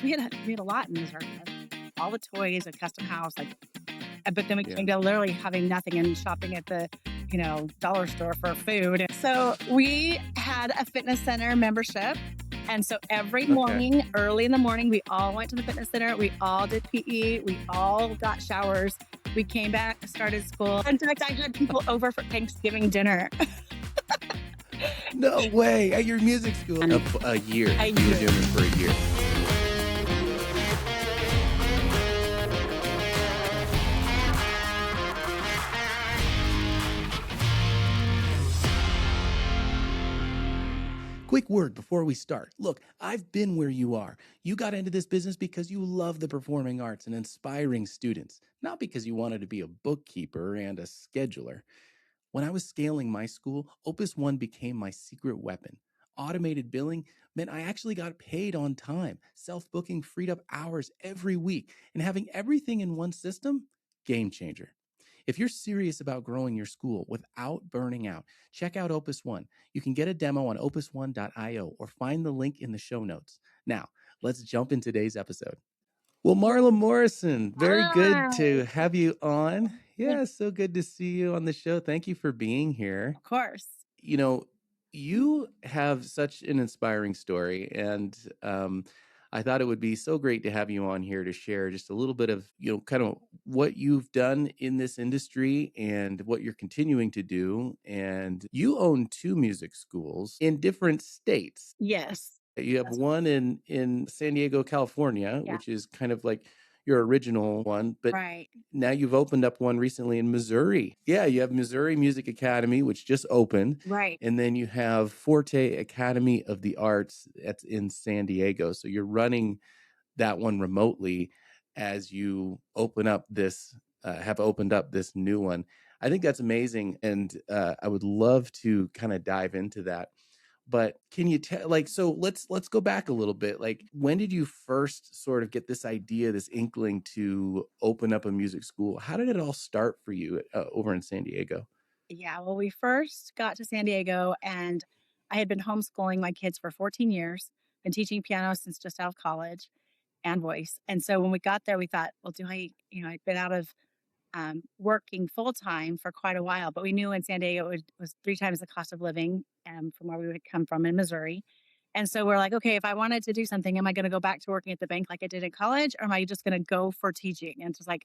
We had a lot in Missouri. All the toys, a custom house, like, but then we Yeah. came to literally having nothing and shopping at the, dollar store for food. So we had a fitness center membership. And so every Okay. morning, early in the morning, we all went to the fitness center. We all did PE. We all got showers. We came back, started school. In fact, I had people over for Thanksgiving dinner. No way. At your music school. And A year. a You were year. doing it for a year. Quick word before we start. Look, I've been where you are. You got into this business because you love the performing arts and inspiring students, not because you wanted to be a bookkeeper and a scheduler. When I was scaling my school, Opus One became my secret weapon. Automated billing meant I actually got paid on time. Self booking freed up hours every week, and having everything in one system, game changer. If you're serious about growing your school without burning out, check out Opus One. You can get a demo on opus1.io or find the link in the show notes. Now, let's jump in today's episode. Well, Marla Morrison, very good Hi. to have you on. Thank- Yeah, so good to see you on the show. Thank you for being here. Of course. You know, you have such an inspiring story, and I thought it would be so great to have you on here to share just a little bit of, kind of what you've done in this industry and what you're continuing to do. And you own two music schools in different states. Yes. You have That's one in San Diego, California, Yeah. which is kind of like your original one, but Right. now you've opened up one recently in Missouri. Yeah, you have Missouri Music Academy, which just opened, Right. and then you have Forte Academy of the Arts that's in San Diego. So you're running that one remotely as you have opened up this new one. I think that's amazing, and I would love to kind of dive into that. But can you tell, so let's go back a little bit. Like, when did you first sort of get this idea, this inkling to open up a music school? How did it all start for you over in San Diego? Yeah. Well, we first got to San Diego and I had been homeschooling my kids for 14 years, been teaching piano since just out of college and voice. And so when we got there, we thought, well, I'd been out of working full time for quite a while, but we knew in San Diego was three times the cost of living from where we would come from in Missouri. And so we're like, okay, if I wanted to do something, am I going to go back to working at the bank like I did in college, or am I just going to go for teaching and just like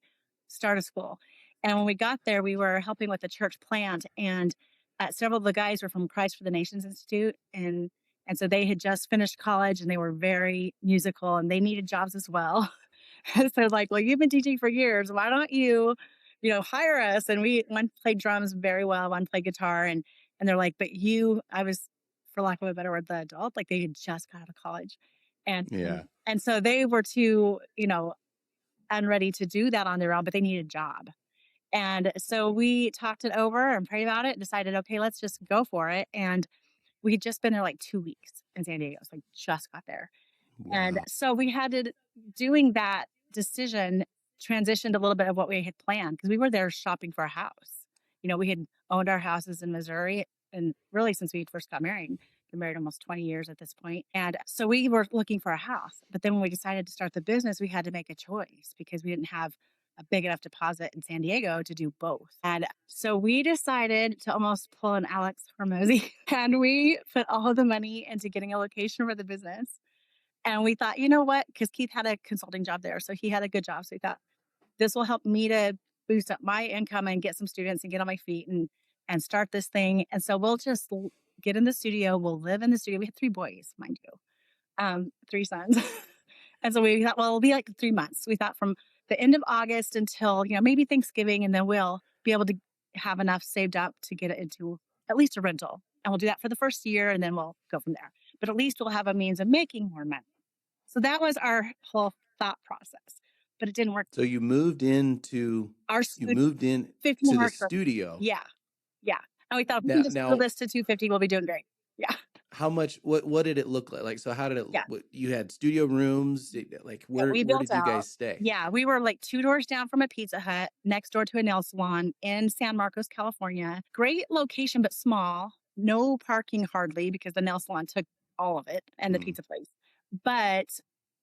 start a school? And when we got there, we were helping with the church plant, and several of the guys were from Christ for the Nations Institute, and so they had just finished college and they were very musical and they needed jobs as well. And so like, well, you've been teaching for years. Why don't you, hire us? And one played drums very well, one played guitar, and they're like, but I was, for lack of a better word, the adult, like they had just got out of college. And Yeah. and so they were too, unready to do that on their own, but they needed a job. And so we talked it over and prayed about it and decided, okay, let's just go for it. And we had just been there like 2 weeks in San Diego. So I just got there. And Wow. so we had to, doing that decision, transitioned a little bit of what we had planned because we were there shopping for a house. We had owned our houses in Missouri and really since we first got married, been married almost 20 years at this point. And so we were looking for a house. But then when we decided to start the business, we had to make a choice because we didn't have a big enough deposit in San Diego to do both. And so we decided to almost pull an Alex Hormozy and we put all of the money into getting a location for the business. And we thought, you know what? Because Keith had a consulting job there. So he had a good job. So we thought this will help me to boost up my income and get some students and get on my feet and start this thing. And so we'll just get in the studio. We'll live in the studio. We had three boys, mind you, three sons. And so we thought, well, it'll be like 3 months. We thought from the end of August until, maybe Thanksgiving, and then we'll be able to have enough saved up to get it into at least a rental. And we'll do that for the first year and then we'll go from there. But at least we'll have a means of making more money. So that was our whole thought process, but it didn't work. So you moved in to 15 the more studio. Yeah. Yeah. And we thought if we Now, can just build now, this to 250, we'll be doing great. Yeah. how much? What did it look like? Like, so how did it? Yeah. You had studio rooms. Like, Yeah, we where built did you out. guys stay? Yeah. We were like 2 doors down from a Pizza Hut, next door to a nail salon in San Marcos, California. Great location, but small. No parking hardly because the nail salon took all of it and the Mm. pizza place. But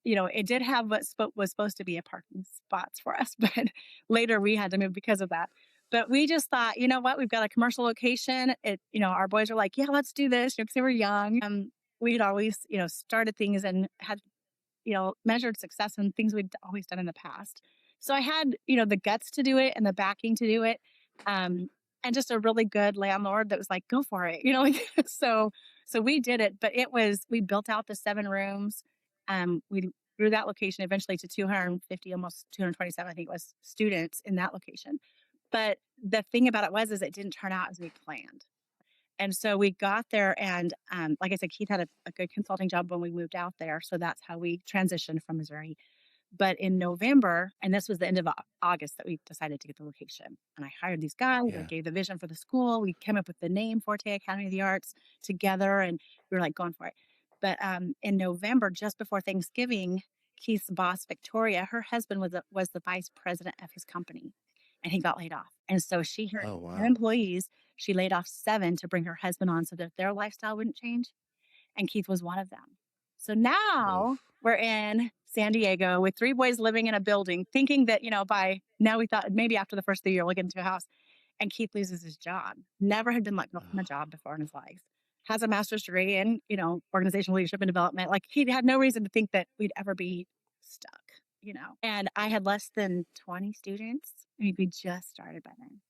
it did have what was supposed to be a parking spots for us, but later we had to move because of that. But we just thought, you know what, we've got a commercial location. Our boys were like, yeah, let's do this, because they were young. We'd always, started things and had measured success in things we'd always done in the past. So I had, the guts to do it and the backing to do it. Um, and just a really good landlord that was like, go for it, like, so we did it, but we built out the 7 rooms. We grew that location eventually to 250, almost 227, I think it was, students in that location. But the thing about it is it didn't turn out as we planned. And so we got there, and, like I said, Keith had a good consulting job when we moved out there, so that's how we transitioned from Missouri. But in November, and this was the end of August, that we decided to get the location. And I hired these guys, I Yeah. gave the vision for the school, we came up with the name Forte Academy of the Arts together, and we were, like, going for it. But, in November, just before Thanksgiving, Keith's boss, Victoria, her husband was the vice president of his company, and he got laid off. And so her Oh, 10 wow. employees, she laid off 7 to bring her husband on so that their lifestyle wouldn't change, and Keith was one of them. So now Oof. we're in San Diego with 3 boys living in a building, thinking that, by now we thought maybe after the first of the year we'll get into a house. And Keith loses his job. Never had been let go from a job before in his life. Has a master's degree in, organizational leadership and development. Like, he had no reason to think that we'd ever be stuck. And I had less than 20 students. I mean, we just started by then.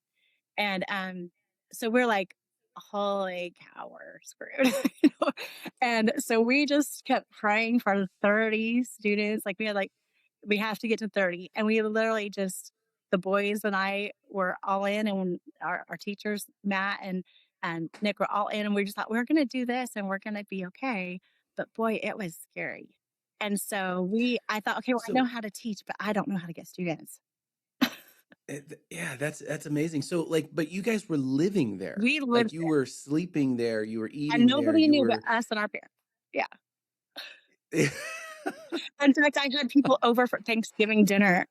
And, so we're like, "Holy cow, we're screwed." You know? And so we just kept praying for 30 students, like, we have to get to 30, and we literally just the boys and I were all in, and when our teachers, Matt and Nick, were all in, and we just thought, "We're gonna do this, and we're gonna be okay." But boy, it was scary. And so I thought, "Okay, well, I know So, how to teach, but I don't know how to get students." yeah, that's amazing. So, like, but you guys were living there, We like lived you were sleeping there, you were and eating there, nobody you knew but were. us and our parents. Yeah. In fact, I had people over for Thanksgiving dinner.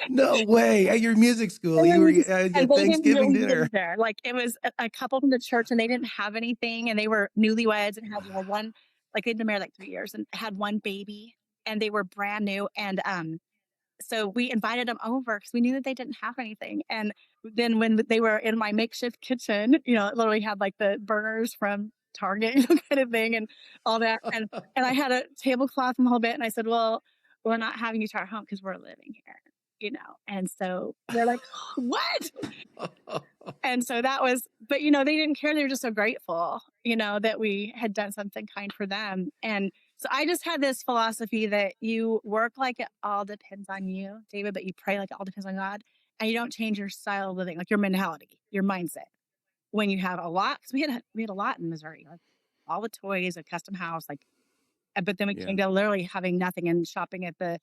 No way! At your music school, And you then were we just and at they didn't Thanksgiving really dinner. live there. Like, it was a couple from the church, and they didn't have anything, and they were newlyweds and had, Wow. one, like, they'd been married, like, 3 years and had 1 baby, and they were brand new, and, so we invited them over because we knew that they didn't have anything. And then when they were in my makeshift kitchen, it literally had like the burners from Target, kind of thing, and all that. And I had a tablecloth and the whole bit. And I said, "Well, we're not having you to our home because we're living here." And so they're like, "What?" And so that was, but they didn't care. They were just so grateful, that we had done something kind for them. And so I just had this philosophy that you work like it all depends on you, David, but you pray like it all depends on God. And you don't change your style of living, like your mentality, your mindset. When you have a lot, because we had a lot in Missouri, like all the toys, a custom house, like, but then we Yeah. came to literally having nothing and shopping at the,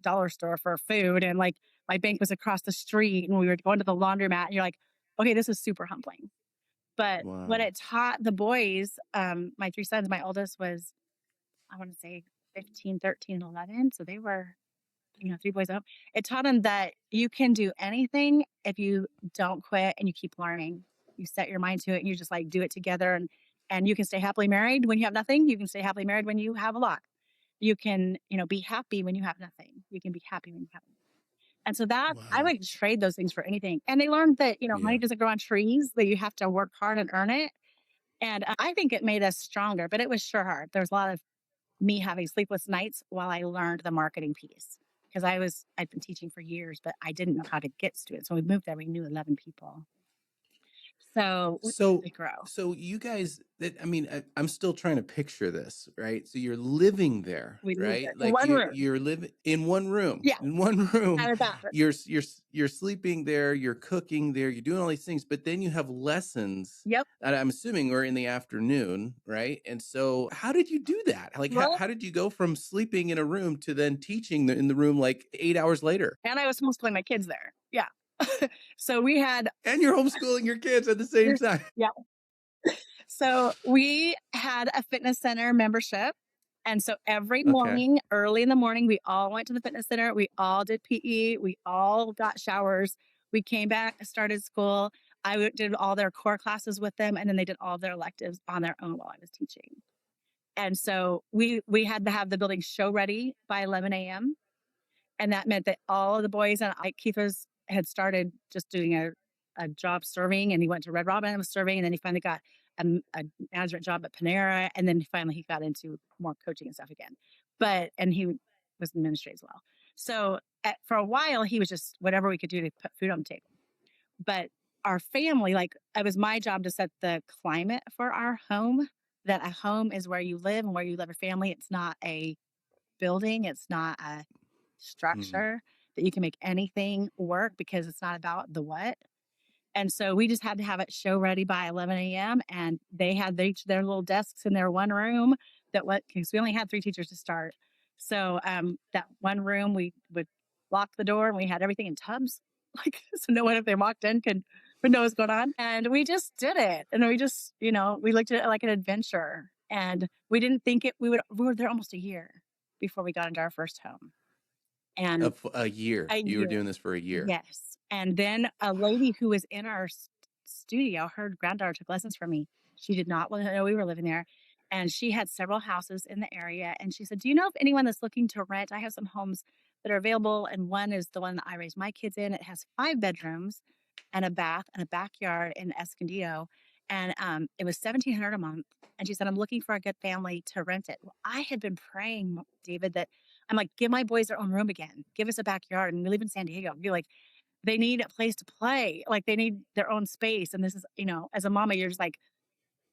dollar store for food. And like my bank was across the street, and we were going to the laundromat, and you're like, okay, this is super humbling. But what Wow. it taught the boys, my 3 sons, my oldest was, I want to say 15, 13, and 11. So they were, 3 boys up. It taught them that you can do anything if you don't quit and you keep learning. You set your mind to it and you just like do it together, and you can stay happily married when you have nothing. You can stay happily married when you have a lot. You can, be happy when you have nothing. You can be happy when you have nothing. And so that I Wow. would trade those things for anything. And they learned that, money Yeah. doesn't grow on trees, that you have to work hard and earn it. And I think it made us stronger, but it was sure hard. There's a lot of me having sleepless nights while I learned the marketing piece, because I'd been teaching for years, but I didn't know how to get students. So we moved there, we knew 11 people. So we So really grow. so you guys that I mean, I'm still trying to picture this, right? So you're living there, We lived there right? in Like one room. you're living in one room. Yeah, In one room, and a bathroom. you're sleeping there, you're cooking there, you're doing all these things, but then you have lessons Yep. that I'm assuming are in the afternoon, right? And so how did you do that? Like Well, how did you go from sleeping in a room to then teaching in the room like 8 hours later? and I was homeschooling my kids there. Yeah. So we had, And you're homeschooling your kids at the same time. yeah. So we had a fitness center membership. And so every Okay. morning, early in the morning, we all went to the fitness center. We all did PE. We all got showers. We came back, started school. Did all their core classes with them, and then they did all their electives on their own while I was teaching. And so we had to have the building show ready by 11 a.m. And that meant that all of the boys and Keith had started just doing a job serving, and he went to Red Robin and was serving, and then he finally got a management job at Panera, and then finally he got into more coaching and stuff again. And he was in ministry as well. So for a while, he was just whatever we could do to put food on the table. But our family, like it was my job to set the climate for our home. That a home is where you live and where you live your family. It's not a building. It's not a Mhm. structure that you can make anything work because it's not about the what. And so we just had to have it show ready by 11 a.m. And they had each their little desks in their one room that what because we only had three teachers to start. So that one room we would lock the door and we had everything in tubs. Like so no one if they walked in could would know what's going on. And we just did it. And we just, we looked at it like an adventure. And we didn't think we were there almost a year before we got into our first home. And A year. a You were year. doing this for a year. Yes, and then a lady who was in our studio, her granddaughter took lessons from me. She did not wanna know we were living there, and she had several houses in the area, and she said, "Do you know of anyone that's looking to rent? I have some homes that are available, and one is the one that I raised my kids in. It has 5 bedrooms and a bath and a backyard in Escondido, and, it was 1,700 a month." And she said, "I'm looking for a good family to rent it." Well, I had been praying, David, that I'm like, "Give my boys their own room again. Give us a backyard," and we live in San Diego. Be like, they need a place to play. Like they need their own space. And this is, as a mama, you're just like,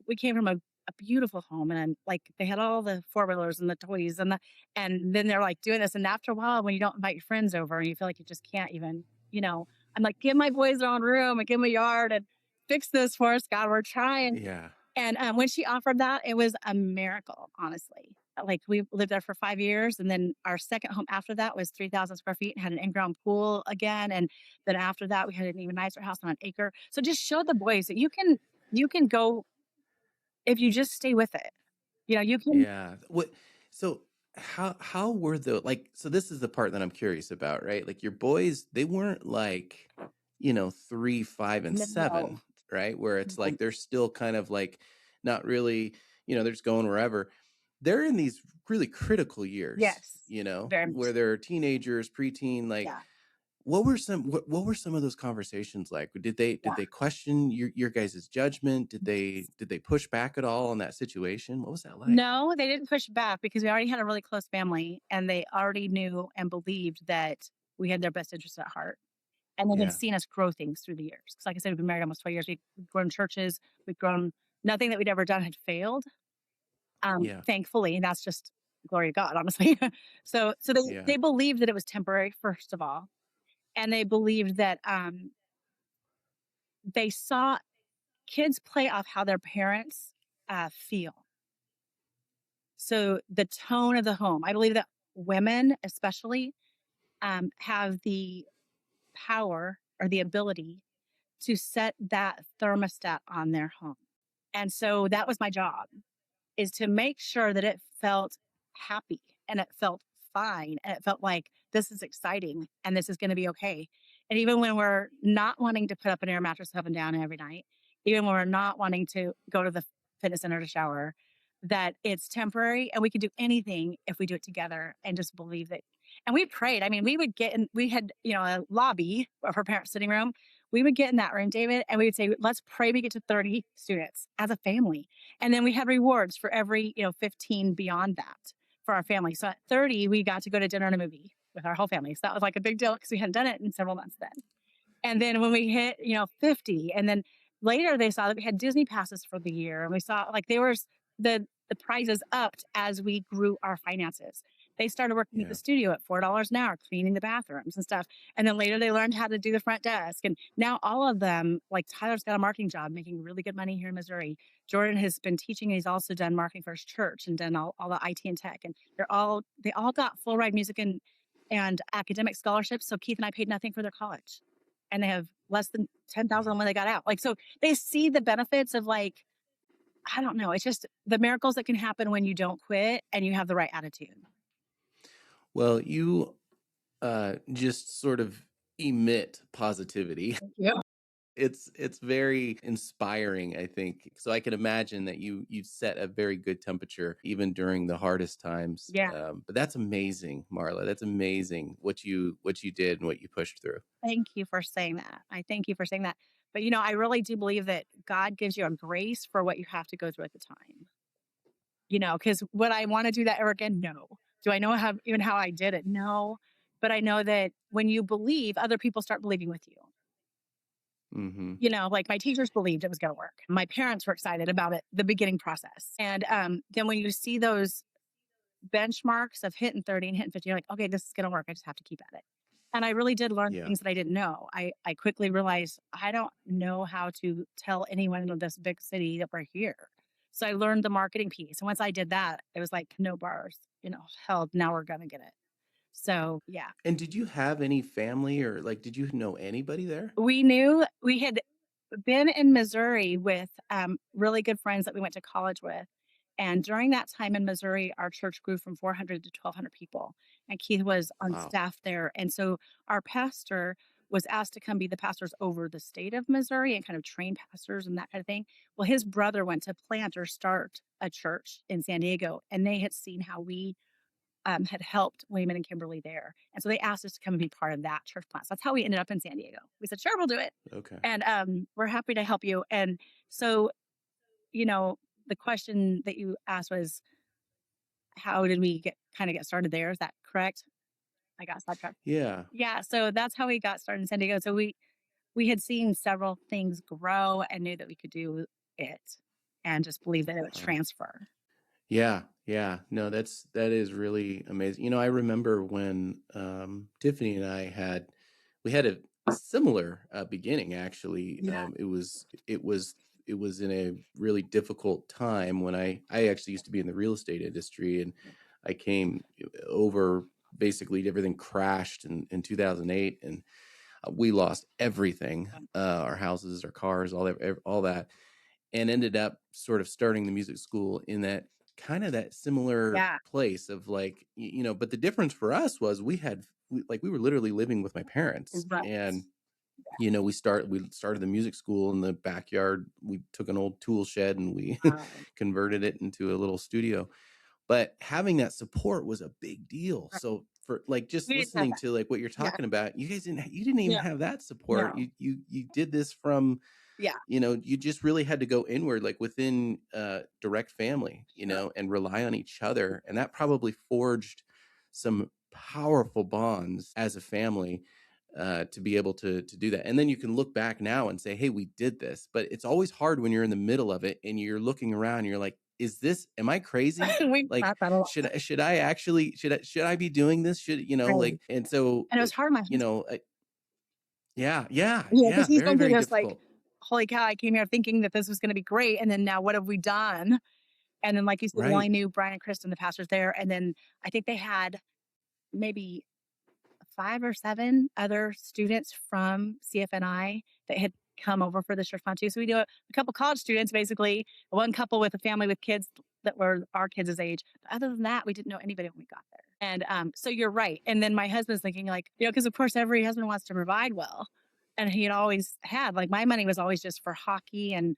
we came from a beautiful home and like they had all the four wheelers and the toys and then they're like doing this. And after a while, when you don't invite your friends over and you feel like you just can't even, you know, I'm like, give my boys their own room and give them a yard and fix this for us. God, we're trying. Yeah. And when she offered that, it was a miracle, honestly. Like we lived there for 5 years, and then our second home after that was 3,000 square feet and had an in-ground pool again. And then after that, we had an even nicer house on an acre. So just show the boys that you can go if you just stay with it. You can. Yeah. What so how were the like so this is the part that I'm curious about, right? Like your boys, they weren't like, 3, 5, and No, 7, right? Where it's no. like they're still kind of like not really, they're just going wherever. They're in these really critical years, Yes, very much. where they're teenagers, preteen, like Yeah, what were some of those conversations like? Did yeah. they question your guys' judgment? Did they push back at all on that situation? What was that like? No, they didn't push back because we already had a really close family, and they already knew and believed that we had their best interests at heart. And they had Yeah. seen us grow things through the years. Because, like I said, we've been married almost 12 years. We've grown churches. We've grown nothing that we'd ever done had failed, Yeah. thankfully. And that's just glory to God, honestly. So Yeah. they believed that it was temporary, first of all. And they believed that they saw kids play off how their parents feel. So the tone of the home. I believe that women, especially, have the power or the ability to set that thermostat on their home. And so that was my job is to make sure that it felt happy and it felt fine and it felt like this is exciting and this is going to be okay. And even when we're not wanting to put up an air mattress up and down every night, even when we're not wanting to go to the fitness center to shower, that it's temporary and we can do anything if we do it together and just believe that. And we prayed. I mean, we would get in, we had, a lobby of her parents' sitting room. We would get in that room, David, and we would say, let's pray we get to 30 students as a family. And then we had rewards for every, 15 beyond that for our family. So at 30, we got to go to dinner and a movie with our whole family. So that was like a big deal because we hadn't done it in several months then. And then when we hit, 50, and then later they saw that we had Disney passes for the year. And we saw like they were the prizes upped as we grew our finances. They started working at the Yeah. studio at $4 an hour, cleaning the bathrooms and stuff. And then later they learned how to do the front desk. And now all of them, like Tyler's got a marketing job, making really good money here in Missouri. Jordan has been teaching. And he's also done marketing for his church and done all the IT and tech. And they all got full ride music and academic scholarships. So Keith and I paid nothing for their college, and they have less than 10,000 Wow. when they got out. Like, so they see the benefits of like, I don't know. It's just the miracles that can happen when you don't quit and you have the right attitude. Well, you just sort of emit positivity. Yeah. It's very inspiring, I think. So I can imagine that you set a very good temperature even during the hardest times. Yeah. But that's amazing, Marla. That's amazing what you did and what you pushed through. Thank you for saying that. I thank you for saying that. But, I really do believe that God gives you a grace for what you have to go through at the time. Because would I want to do that ever again? No. Do I know how I did it? No. But I know that when you believe, other people start believing with you. Hmm. Like my teachers believed it was going to work. My parents were excited about it, the beginning process. And then when you see those benchmarks of hitting 30 and hitting 50, you're like, okay, this is going to work. I just have to keep at it. And I really did learn Yeah. things that I didn't know. I quickly realized I don't know how to tell anyone in this big city that we're here. So I learned the marketing piece. And once I did that, it was like no bars, hell, now we're going to get it. So yeah, And did you have any family or like did you know anybody there? we knew we had been in Missouri with really good friends that we went to college with. And during that time in Missouri, our church grew from 400 to 1,200 people. And Keith was on Wow. staff there. And so our pastor was asked to come be the pastors over the state of Missouri and kind of train pastors and that kind of thing. Well, his brother went to plant or start a church in San Diego, and they had seen how we had helped Wayman and Kimberly there. And so they asked us to come and be part of that church plant. So that's how we ended up in San Diego. We said, sure, we'll do it. Okay. And we're happy to help you. And so, you know, the question that you asked was, how did we get started there? Is that correct? I got sidetracked. Yeah. Yeah. So that's how we got started in San Diego. So we had seen several things grow and knew that we could do it and just believe that it would Wow. transfer. Yeah, yeah. No, that is really amazing. I remember when Tiffany and I had a similar beginning actually. Yeah. It was in a really difficult time when I actually used to be in the real estate industry, and I came over, basically everything crashed in 2008, and we lost everything, our houses, our cars, all that, and ended up sort of starting the music school in that kind of that similar Yeah. place of like, but the difference for us was we were literally living with my parents, Right. and we started the music school in the backyard. We took an old tool shed and we Wow. converted it into a little studio. But having that support was a big deal. Right. So for like just We didn't have listening that. to like what you're Yeah. talking about, you didn't even Yeah. have that support. No. You did this from, Yeah. you just really had to go inward, like within direct family, Sure. and rely on each other. And that probably forged some powerful bonds as a family, to be able to do that. And then you can look back now and say, hey, we did this. But it's always hard when you're in the middle of it and you're looking around and you're like, am I crazy? We Like, thought that a lot. should I be doing this? Right. Like, and so, And it was hard, my husband. yeah, yeah, Yeah, because yeah, he's very, thinking very just like, difficult. "Holy cow, I came here thinking that this was gonna be great, and then now what have we done?" And then, like you said, we only Right. knew Brian and Kristen, the pastors there, and then I think they had maybe 5 or 7 other students from CFNI that had come over for the church plant too. So we knew a couple college students, basically, one couple with a family with kids that were our kids' age. But other than that, we didn't know anybody when we got there. And so you're right. And then my husband's thinking, like, because of course every husband wants to provide well. And he had always had, like, my money was always just for hockey and,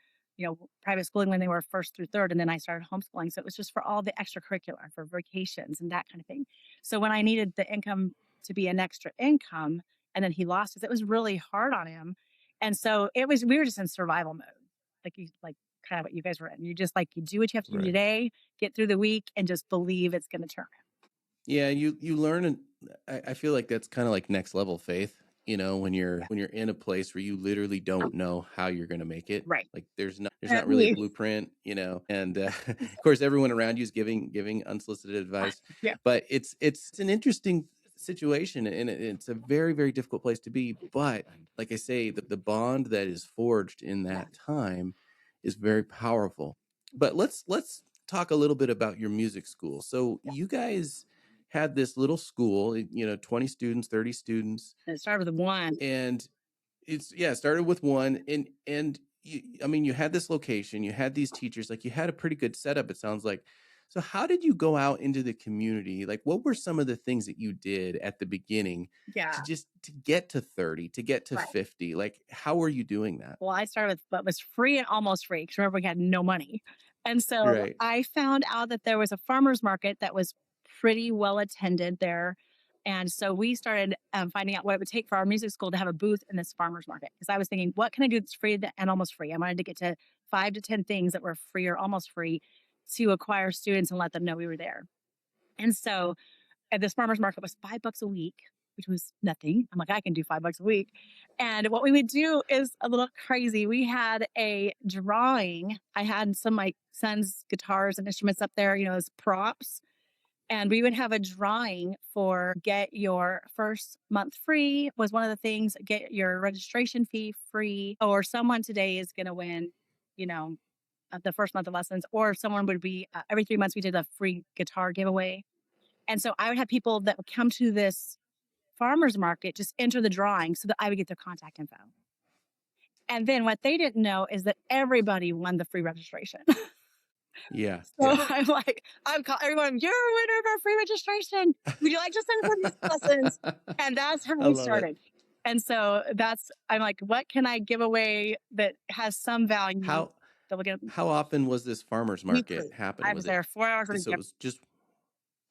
private schooling when they were first through third. And then I started homeschooling. So it was just for all the extracurricular, for vacations and that kind of thing. So when I needed the income to be an extra income, and then he lost us, it was really hard on him. And so we were just in survival mode. Like kind of what you guys were in. You just like you do what you have to do Right. today, get through the week, and just believe it's gonna turn. Yeah, you learn, and I feel like that's kind of like next level faith. When Yeah. you're in a place where you literally don't know how you're going to make it. Right. Like there's not really a We blueprint. And of course everyone around you is giving unsolicited advice. yeah. But it's an interesting situation, and it's a very, very difficult place to be. But like I say, the bond that is forged in Yeah. that time is very powerful. But let's talk a little bit about your music school. So Yeah. you guys had this little school, 20 students, 30 students, And it started with one. and it started with one, and I mean, you had this location, you had these teachers, like you had a pretty good setup, it sounds like. So how did you go out into the community? Like, what were some of the things that you did at the beginning Yeah. to get to 30, to get to Right. 50? Like, how were you doing that? Well, I started with what was free and almost free because remember we had no money. And so Right. I found out that there was a farmer's market that was pretty well attended there. And so we started finding out what it would take for our music school to have a booth in this farmer's market. Because I was thinking, what can I do that's free and almost free? I wanted to get to 5 to 10 things that were free or almost free to acquire students and let them know we were there. And so and this farmer's market was $5 a week, which was nothing. I'm like, I can do $5 a week. And what we would do is a little crazy. We had a drawing. I had some my son's guitars and instruments up there, as props. And we would have a drawing for get your first month free was one of the things, get your registration fee free, or someone today is going to win, you know, the first month of lessons, or someone would be every 3 months we did a free guitar giveaway. And so I would have people that would come to this farmer's market just enter the drawing so that I would get their contact info. And then what they didn't know is that everybody won the free registration. Yeah. So Yeah. I'm like, I'm calling everyone, you're a winner of our free registration. Would you like to send for these lessons? And that's how I we love it. started. And so I'm like, what can I give away that has some value How that will get how often was this farmers market weekly? happen? I was Was it there 4 hours a week. so it was just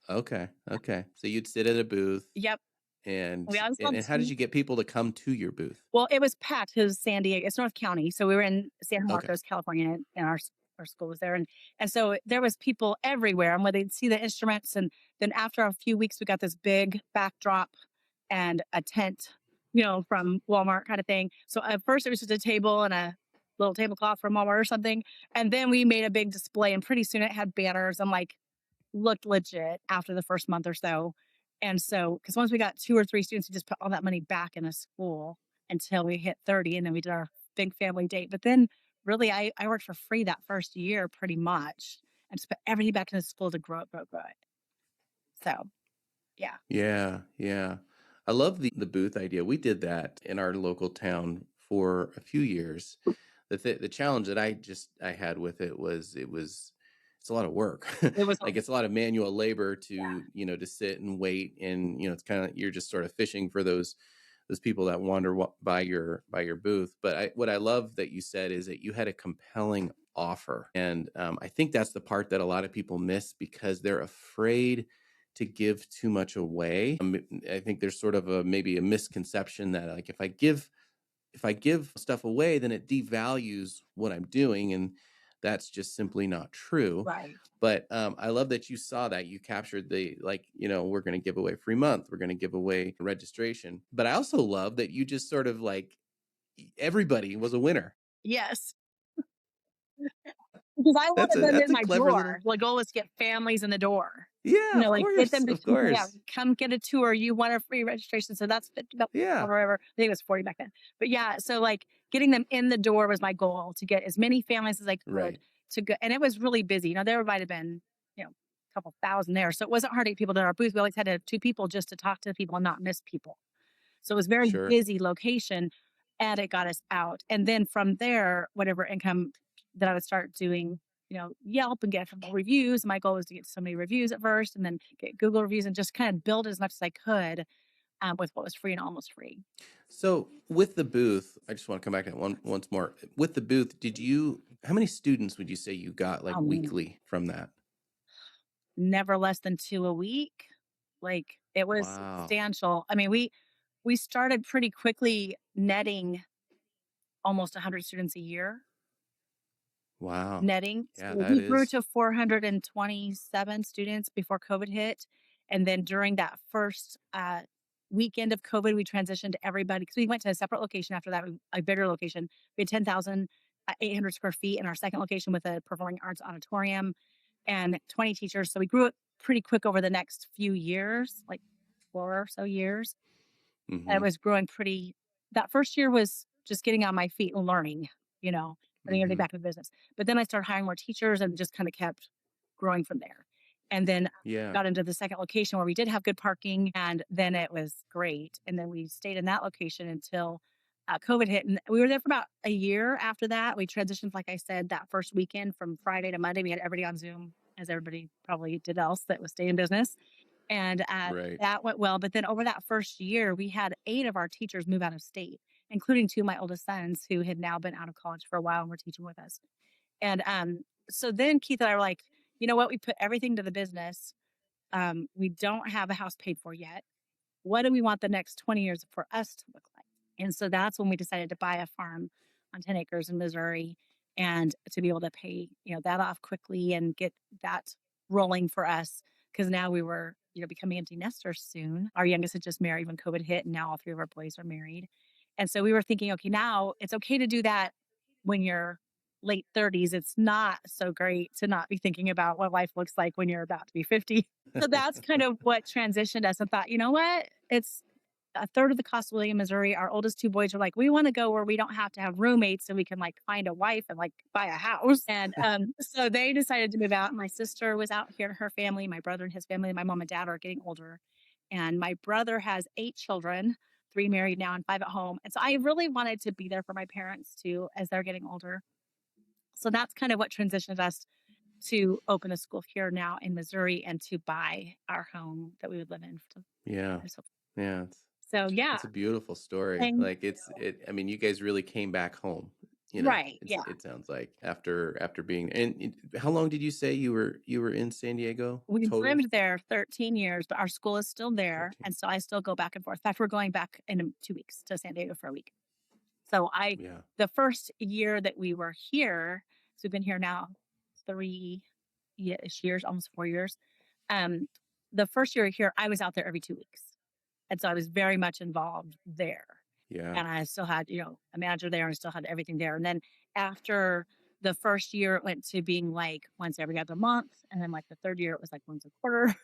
okay, okay. So you'd sit at a booth Yep. and We always and, called and how did tea. you get people to come to your booth? Well, it was packed because San Diego, it's North County. So we were in San Okay. Marcos, California, and our school was there. And so there was people everywhere and where they'd see the instruments. And then after a few weeks, we got this big backdrop and a tent, from Walmart kind of thing. So at first it was just a table and a little tablecloth from Walmart or something. And then we made a big display and pretty soon it had banners. I'm like, looked legit after the first month or so. And so, because once we got 2 or 3 students, we just put all that money back in a school until we hit 30. And then we did our big family date. But then really, I worked for free that first year pretty much and just put everything back in the school to grow it, grow it, grow it. So, yeah. Yeah, yeah. I love the booth idea. We did that in our local town for a few years. The challenge that I had with it was it's a lot of work. It was, Like it's a lot of manual labor to sit and wait, and it's kind of you're just sort of fishing for those people that wander by your booth. But what I love that you said is that you had a compelling offer, and I think that's the part that a lot of people miss because they're afraid to give too much away. I think there's sort of maybe a misconception that like if I give stuff away, then it devalues what I'm doing, and that's just simply not true. right. But I love that you saw that you captured the like we're going to give away free month, we're going to give away registration. But I also love that you just sort of like everybody was a winner. Yes. Because I That's wanted a them that's in a my clever door. little The goal was to get families in the door. yeah, of Like get course, them to of course, come get a tour. You want a free registration. So that's $50 yeah, or whatever. I think it was 40 back then. But yeah, so like getting them in the door was my goal to get as many families as I could right, to go. And it was really busy. There might have been, a couple thousand there. So it wasn't hard to get people to our booth. We always had to have 2 people just to talk to people and not miss people. So it was very sure. busy location and it got us out. And then from there, whatever income that I would start doing, Yelp and get some reviews. My goal was to get so many reviews at first and then get Google reviews and just kind of build as much as I could with what was free and almost free. So with the booth, I just want to come back to that once more. With the booth, how many students would you say you got like Oh man, weekly from that? never less than 2 a week. Like it was Wow. substantial. I mean, we started pretty quickly netting almost 100 students a year Wow. netting. Yeah, So that we grew is to 427 students before COVID hit. And then during that first weekend of COVID, we transitioned everybody because we went to a separate location after that, a bigger location. We had 10,800 square feet in our second location with a performing arts auditorium and 20 teachers. So we grew it pretty quick over the next few years, like 4 or so years. And it mhm. was growing pretty that first year was just getting on my feet and learning, you know, putting everything Mhm. back in the business. But then I started hiring more teachers and just kind of kept growing from there. And then Yeah. got into the second location where we did have good parking and then it was great. And then we stayed in that location until COVID hit. And we were there for about a year after that. We transitioned, like I said, that first weekend from Friday to Monday. We had everybody on Zoom as everybody probably did else that was stay in business. And Right. that went well. But then over that first year, we had 8 of our teachers move out of state, including 2 of my oldest sons who had now been out of college for a while and were teaching with us. And so then Keith and I were like, you know what? We put everything to the business. We don't have a house paid for yet. What do we want the next 20 years for us to look like? And so that's when we decided to buy a farm on 10 acres in Missouri and to be able to pay, that off quickly and get that rolling for us. Cause now we were, becoming empty nesters soon. Our youngest had just married when COVID hit, and now all 3 of our boys are married. And so we were thinking, okay, now it's okay to do that when you're late 30s. It's not so great to not be thinking about what life looks like when you're about to be 50. So that's kind of what transitioned us and thought, you know what? It's a third of the cost of living in Missouri. Our oldest 2 boys are like, we want to go where we don't have to have roommates so we can like find a wife and like buy a house. And so they decided to move out. My sister was out here, her family, my brother and his family, my mom and dad are getting older. And my brother has 8 children, 3 married now and 5 at home. And so I really wanted to be there for my parents too as they're getting older. So that's kind of what transitioned us to open a school here now in Missouri and to buy our home that we would live in. Yeah. So, Yeah. so yeah, It's a beautiful story. thank Like I mean, you guys really came back home, right, yeah. it sounds like after being, and how long did you say you were in San Diego We've total? lived there 13 years, but our school is still there. 13. And so I still go back and forth. In fact, we're going back in 2 weeks to San Diego for a week. So Yeah. the first year that we were here, so we've been here now 3 years, almost 4 years. Um, the first year here, I was out there every 2 weeks. And so I was very much involved there. Yeah. And I still had, a manager there and I still had everything there. And then after the first year, it went to being like once every other month. And then like the third year, it was like once a quarter.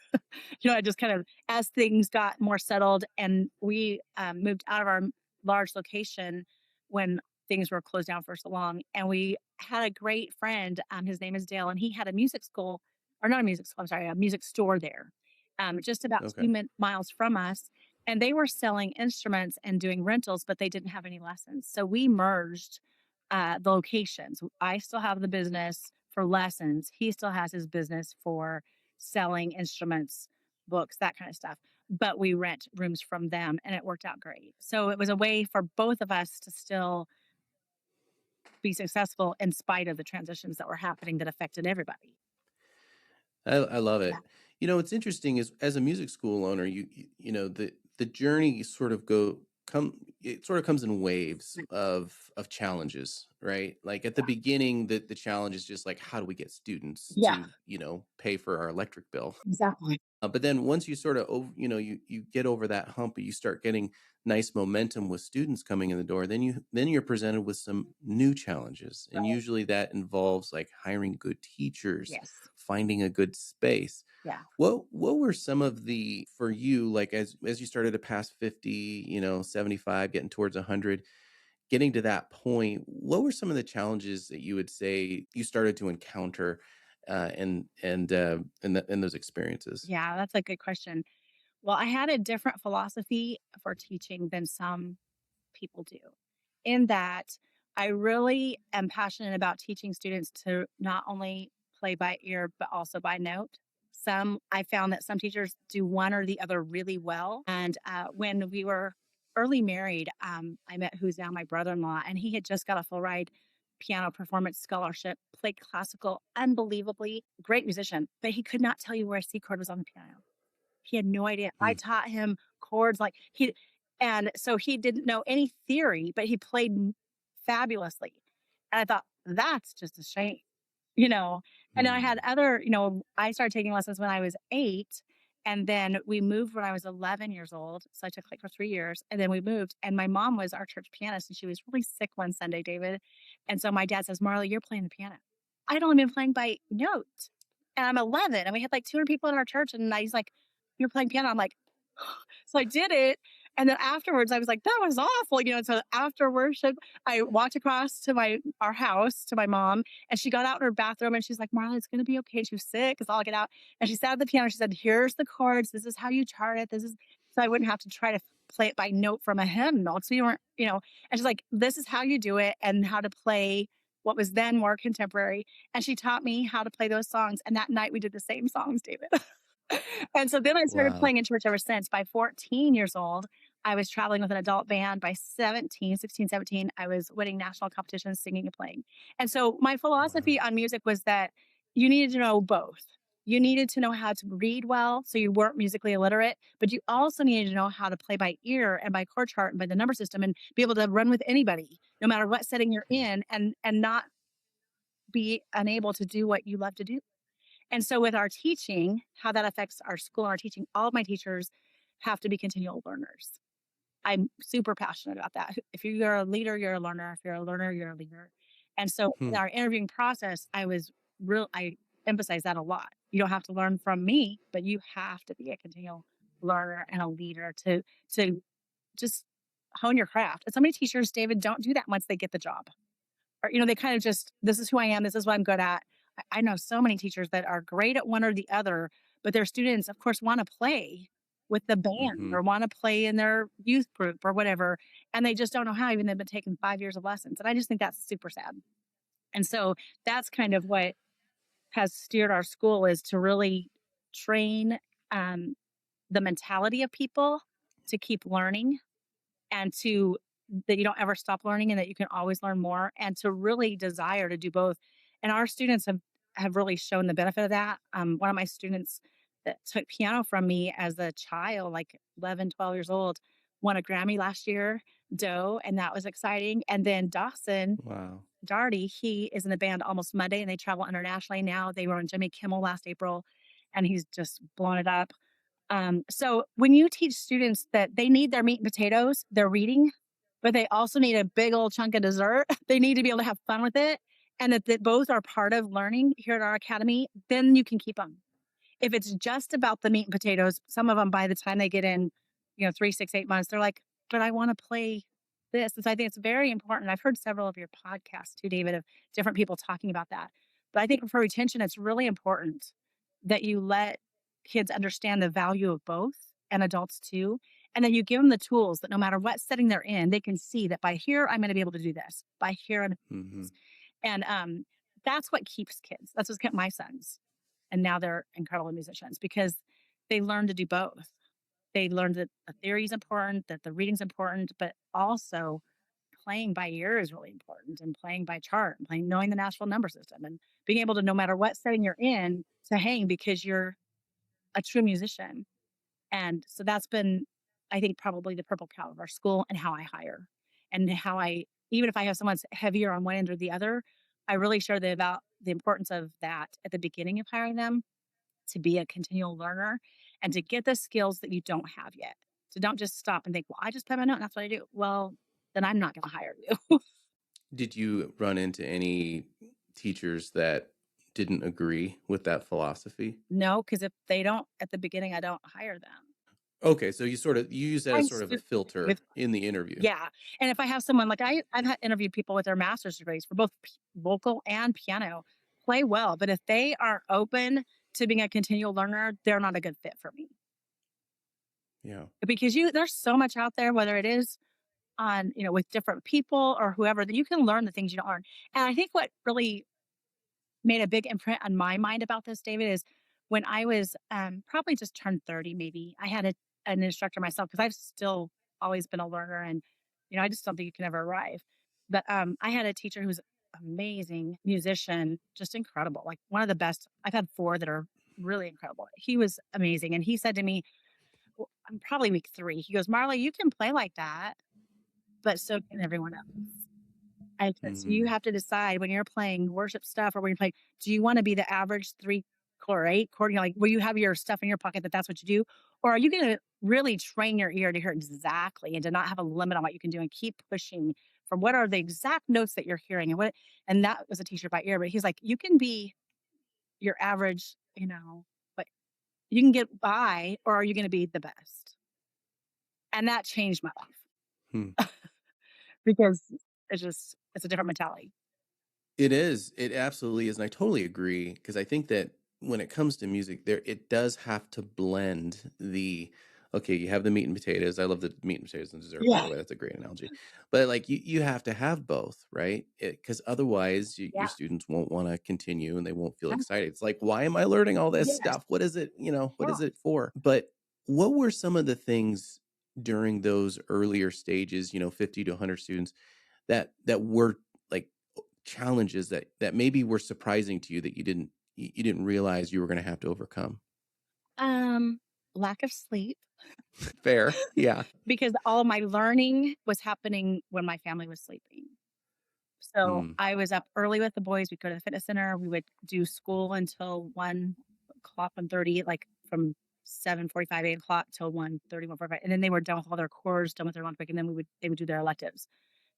I just kind of, as things got more settled and we moved out of our large location when things were closed down for so long. And we had a great friend. His name is Dale, and he had a music school, or not a music school, I'm sorry, a music store there, just about Okay. 2 miles from us, and they were selling instruments and doing rentals, but they didn't have any lessons. So we merged the locations. I still have the business for lessons. He still has his business for selling instruments, books, that kind of stuff. But we rent rooms from them and it worked out great. So it was a way for both of us to still be successful in spite of the transitions that were happening that affected everybody. I love Yeah. it. What's interesting is as a music school owner, the journey sort of go come it sort of comes in waves Right. of challenges, right? Like at the Yeah. beginning, the challenge is just like how do we get students Yeah. to, pay for our electric bill? Exactly. But then once you sort of you get over that hump, you start getting nice momentum with students coming in the door. Then you're presented with some new challenges, and Right. usually that involves like hiring good teachers, Yes. finding a good space. Yeah. What were some of the for you, like as you started to pass 50, 75, getting towards 100, getting to that point, what were some of the challenges that you would say you started to encounter in those experiences? Yeah. That's a good question. Well, I had a different philosophy for teaching than some people do, in that I really am passionate about teaching students to not only play by ear, but also by note. I found that some teachers do one or the other really well. And when we were early married, I met who's now my brother in law, and he had just got a full ride piano performance scholarship, played classical, unbelievably great musician, but he could not tell you where a C chord was on the piano. He had no idea. I Hmm. taught him chords like and so he didn't know any theory, but he played fabulously. And I thought, that's just a shame, you know. And then I had Hmm. I started taking lessons when I was 8. And then we moved when I was 11 years old. So I took like for 3 years. And then we moved. And my mom was our church pianist and she was really sick one Sunday, David. And so my dad says, Marla, you're playing the piano. I'd only been playing by note. And I'm 11 and we had like 200 people in our church. And he's like, you're playing piano. I'm like, so I did it. And then afterwards, I was like, that was awful. So after worship, I walked across to our house to my mom, and she got out in her bathroom and she's like, Marla, it's going to be okay. She was sick. It's all get out. And she sat at the piano. She said, here's the chords. This is how you chart it. So I wouldn't have to try to play it by note from a hymnal. So you weren't. And she's like, this is how you do it and how to play what was then more contemporary. And she taught me how to play those songs. And that night we did the same songs, David. And so then I started Wow. playing in church ever since. By 14 years old, I was traveling with an adult band. By 17, 16, 17, I was winning national competitions singing and playing. And so my Wow. philosophy on music was that you needed to know both. You needed to know how to read well, so you weren't musically illiterate, but you also needed to know how to play by ear and by chord chart and by the number system and be able to run with anybody, no matter what setting you're Yeah. in, and not be unable to do what you love to do. And so with our teaching, how that affects our school and our teaching, all of my teachers have to be continual learners. I'm super passionate about that. If you're a leader, you're a learner. If you're a learner, you're a leader. And so in Hmm. our interviewing process, I emphasize that a lot. You don't have to learn from me, but you have to be a continual learner and a leader to just hone your craft. And so many teachers, David, don't do that once they get the job. Or, they kind of just, this is who I am, this is what I'm good at. I know so many teachers that are great at one or the other, but their students, of course, want to play with the band Hmm. or want to play in their youth group or whatever. And they just don't know how, even they've been taking 5 years of lessons. And I just think that's super sad. And so that's kind of what has steered our school, is to really train um, the mentality of people to keep learning, and to that you don't ever stop learning and that you can always learn more, and to really desire to do both. And our students have really shown the benefit of that. One of my students that took piano from me as a child, like 11, 12 years old, won a Grammy last year, Doe, and that was exciting. And then Dawson Wow. Darty, he is in the band Almost Monday, and they travel internationally now. They were on Jimmy Kimmel last April, and he's just blown it up. So when you teach students that they need their meat and potatoes, their reading, but they also need a big old chunk of dessert, they need to be able to have fun with it, and that both are part of learning here at our academy, then you can keep them. If it's just about the meat and potatoes, some of them, by the time they get in, 3, 6, 8 months, they're like, but I want to play this. And so I think it's very important. I've heard several of your podcasts too, David, of different people talking about that. But I think for retention, it's really important that you let kids understand the value of both, and adults too. And then you give them the tools that no matter what setting they're in, they can see that by here, I'm going to be able to do this. By here, I'm Hmm. and that's what keeps kids. That's what's kept my sons. And now they're incredible musicians because they learn to do both. They learned that the theory is important, that the reading's important, but also playing by ear is really important, and playing by chart, and playing, knowing the Nashville number system, and being able to, no matter what setting you're in, to hang because you're a true musician. And so that's been, I think, probably the purple cow of our school, and how I hire, and how I, even if I have someone's heavier on one end or the other, I really share about the importance of that at the beginning of hiring them, to be a continual learner and to get the skills that you don't have yet. So don't just stop and think, well, I just play my note and that's what I do. Well, then I'm not going to hire you. Did you run into any teachers that didn't agree with that philosophy? No, because if they don't at the beginning, I don't hire them. Okay, so you use that as I'm sort of a super filter with in the interview. Yeah. And if I have someone like I've had interviewed people with their master's degrees for both vocal and piano, play well, but if they aren't open to being a continual learner, they're not a good fit for me. Yeah. Because there's so much out there, whether it is on, with different people or whoever, that you can learn the things you don't learn. And I think what really made a big imprint on my mind about this, David, is when I was probably just turned 30, maybe I had an instructor myself, because I've still always been a learner, and, I just don't think you can ever arrive. But I had a teacher who was amazing musician, just incredible, like one of the best. I've had four that are really incredible. He was amazing. And he said to me, well, I'm probably week three, he goes, Marla, you can play like that, but so can everyone else. And so you Hmm. have to decide when you're playing worship stuff, or when you're playing, do you want to be the average three chord or eight chord? Like, will you have your stuff in your pocket that's what you do? Or are you going to really train your ear to hear exactly, and to not have a limit on what you can do, and keep pushing for what are the exact notes that you're hearing? And that was a teacher by ear, but he's like, you can be your average, but you can get by, or are you going to be the best? And that changed my Hmm. life because it's a different mentality. It is. It absolutely is, and I totally agree because I think that when it comes to music, there it does have to blend the Okay, you have the meat and potatoes. I love the meat and potatoes and dessert, by Yeah. the way. That's a great analogy. But like you have to have both, right? Because otherwise, your Yeah. students won't want to continue and they won't feel Yeah. excited. It's like, why am I learning all this Yes. stuff? What is it? What Yeah. is it for? But what were some of the things during those earlier stages? 50 to 100 students that were like challenges that maybe were surprising to you that you didn't realize you were going to have to overcome. Um, Lack of sleep Fair, yeah. because all of my learning was happening when my family was sleeping. So Mm, I was up early with the boys. We'd go to the fitness center. We would do school until 1 o'clock, 1:30, like from 7:45, 8 o'clock till 1:30, 1:45. And then they were done with all their chores, done with their lunch break, and then they would do their electives.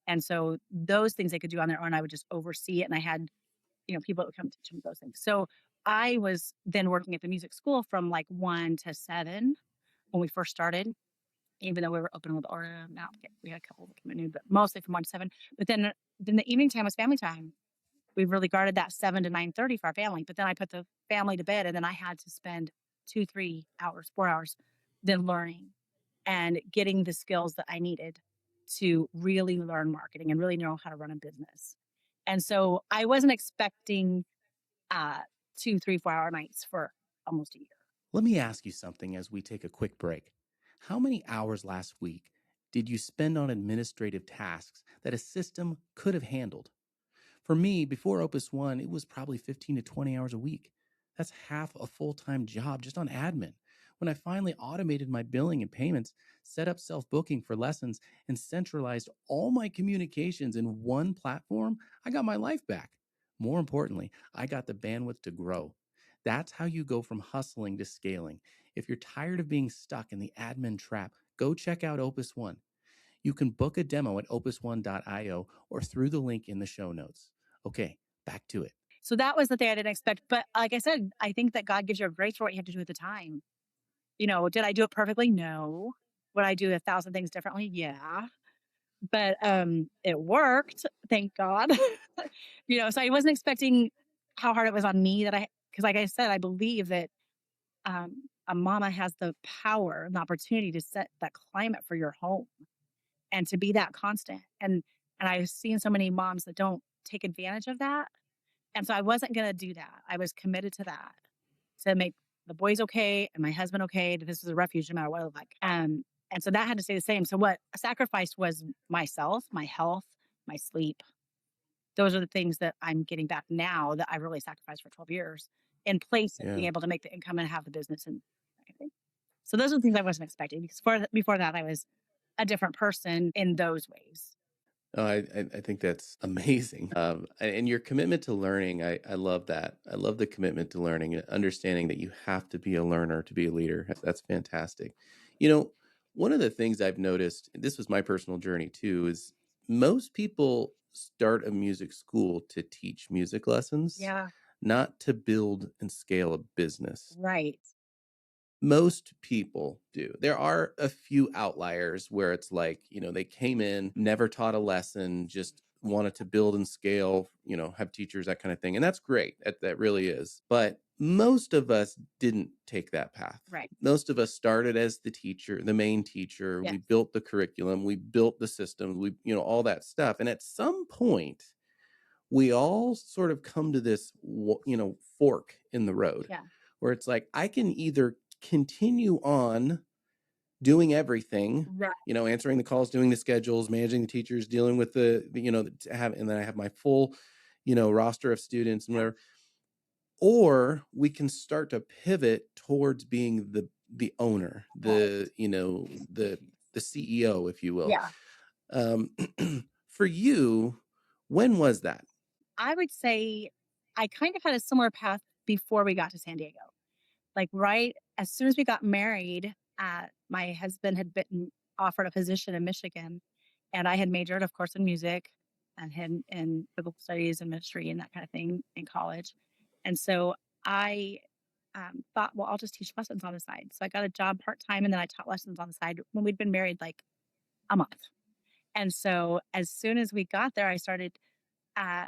And so those things they could do on their own, I would just oversee it. And I had, people that would come teach them those things. So I was then working at the music school from like 1 to 7 when we first started, even though we were open with auditorium. Now we had a couple that came at noon, but mostly from 1 to 7. But then the evening time was family time. We really guarded that 7 to 9:30 for our family. But then I put the family to bed, and then I had to spend 2, 3 hours, 4 hours, then learning and getting the skills that I needed to really learn marketing and really know how to run a business. And so I wasn't expecting uh 2, 3, 4 hour nights for almost a year. Let me ask you something as we take a quick break. How many hours last week did you spend on administrative tasks that a system could have handled? For me, before Opus One, it was probably 15 to 20 hours a week. That's half a full time job just on admin. When I finally automated my billing and payments, set up self booking for lessons, and centralized all my communications in one platform, I got my life back. More importantly, I got the bandwidth to grow. That's how you go from hustling to scaling. If you're tired of being stuck in the admin trap, go check out Opus One. You can book a demo at opus1.io or through the link in the show notes. Okay, back to it. So that was the thing I didn't expect. But like I said, I think that God gives you a grace for what you have to do at the time. Did I do it perfectly? No. Would I do 1,000 things differently? Yeah. But it worked, thank God. So I wasn't expecting how hard it was on me because like I said, I believe that a mama has the power and the opportunity to set that climate for your home and to be that constant. And I've seen so many moms that don't take advantage of that. And so I wasn't gonna do that. I was committed to that, to make the boys okay and my husband okay, that this was a refuge no matter what it looked like. And so that had to stay the same. So what I sacrificed was myself, my health, my sleep. Those are the things that I'm getting back now that I really sacrificed for 12 years in place of being Yeah. able to make the income and have the business and everything. So those are the things I wasn't expecting because before that I was a different person in those ways. Oh, I think that's amazing. And your commitment to learning, I love that. I love the commitment to learning and understanding that you have to be a learner to be a leader. That's fantastic. You know, one of the things I've noticed, and this was my personal journey too, is most people start a music school to teach music lessons, Yeah. not to build and scale a business. Right. Most people do. There are a few outliers where it's like, they came in, never taught a lesson, just wanted to build and scale, have teachers, that kind of thing. And that's great. That really is. But most of us didn't take that path. Right. Most of us started as the teacher, the main teacher. We Yes. built the curriculum, we built the system, all that stuff. And at some point, we all sort of come to this, fork in the road Yeah. where it's like, I can either continue on doing everything, Right. answering the calls, doing the schedules, managing the teachers, dealing with and then I have my full, roster of students and Yeah. whatever. Or we can start to pivot towards being the owner, Right. the CEO, if you will. Yeah. Um, for you, when was that? I would say I kind of had a similar path before we got to San Diego. Like, right as soon as we got married, my husband had been offered a position in Michigan, and I had majored, of course, in music and him in biblical studies and ministry and that kind of thing in college. And so I thought, well, I'll just teach lessons on the side. So I got a job part time, and then I taught lessons on the side when we'd been married like a month. And so as soon as we got there, I started. Uh,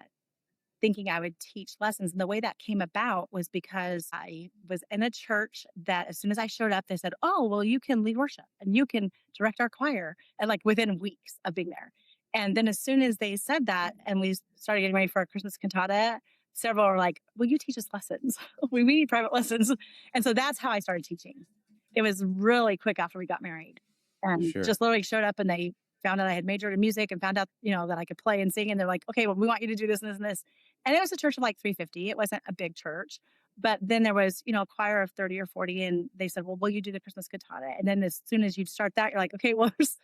thinking I would teach lessons. And the way that came about was because I was in a church that as soon as I showed up, they said, "Oh, well, you can lead worship and you can direct our choir." And like within weeks of being there. And then as soon as they said that and we started getting ready for our Christmas cantata, several were like, "Will you teach us lessons? We need private lessons." And so that's how I started teaching. It was really quick after we got married and Sure. just literally showed up and they found out I had majored in music and found out, that I could play and sing. And they're like, "Okay, well, we want you to do this and this and this." And it was a church of like 350. It wasn't a big church. But then there was, a choir of 30 or 40. And they said, "Well, will you do the Christmas cantata?" And then as soon as you start that, you're like, "Okay, well, there's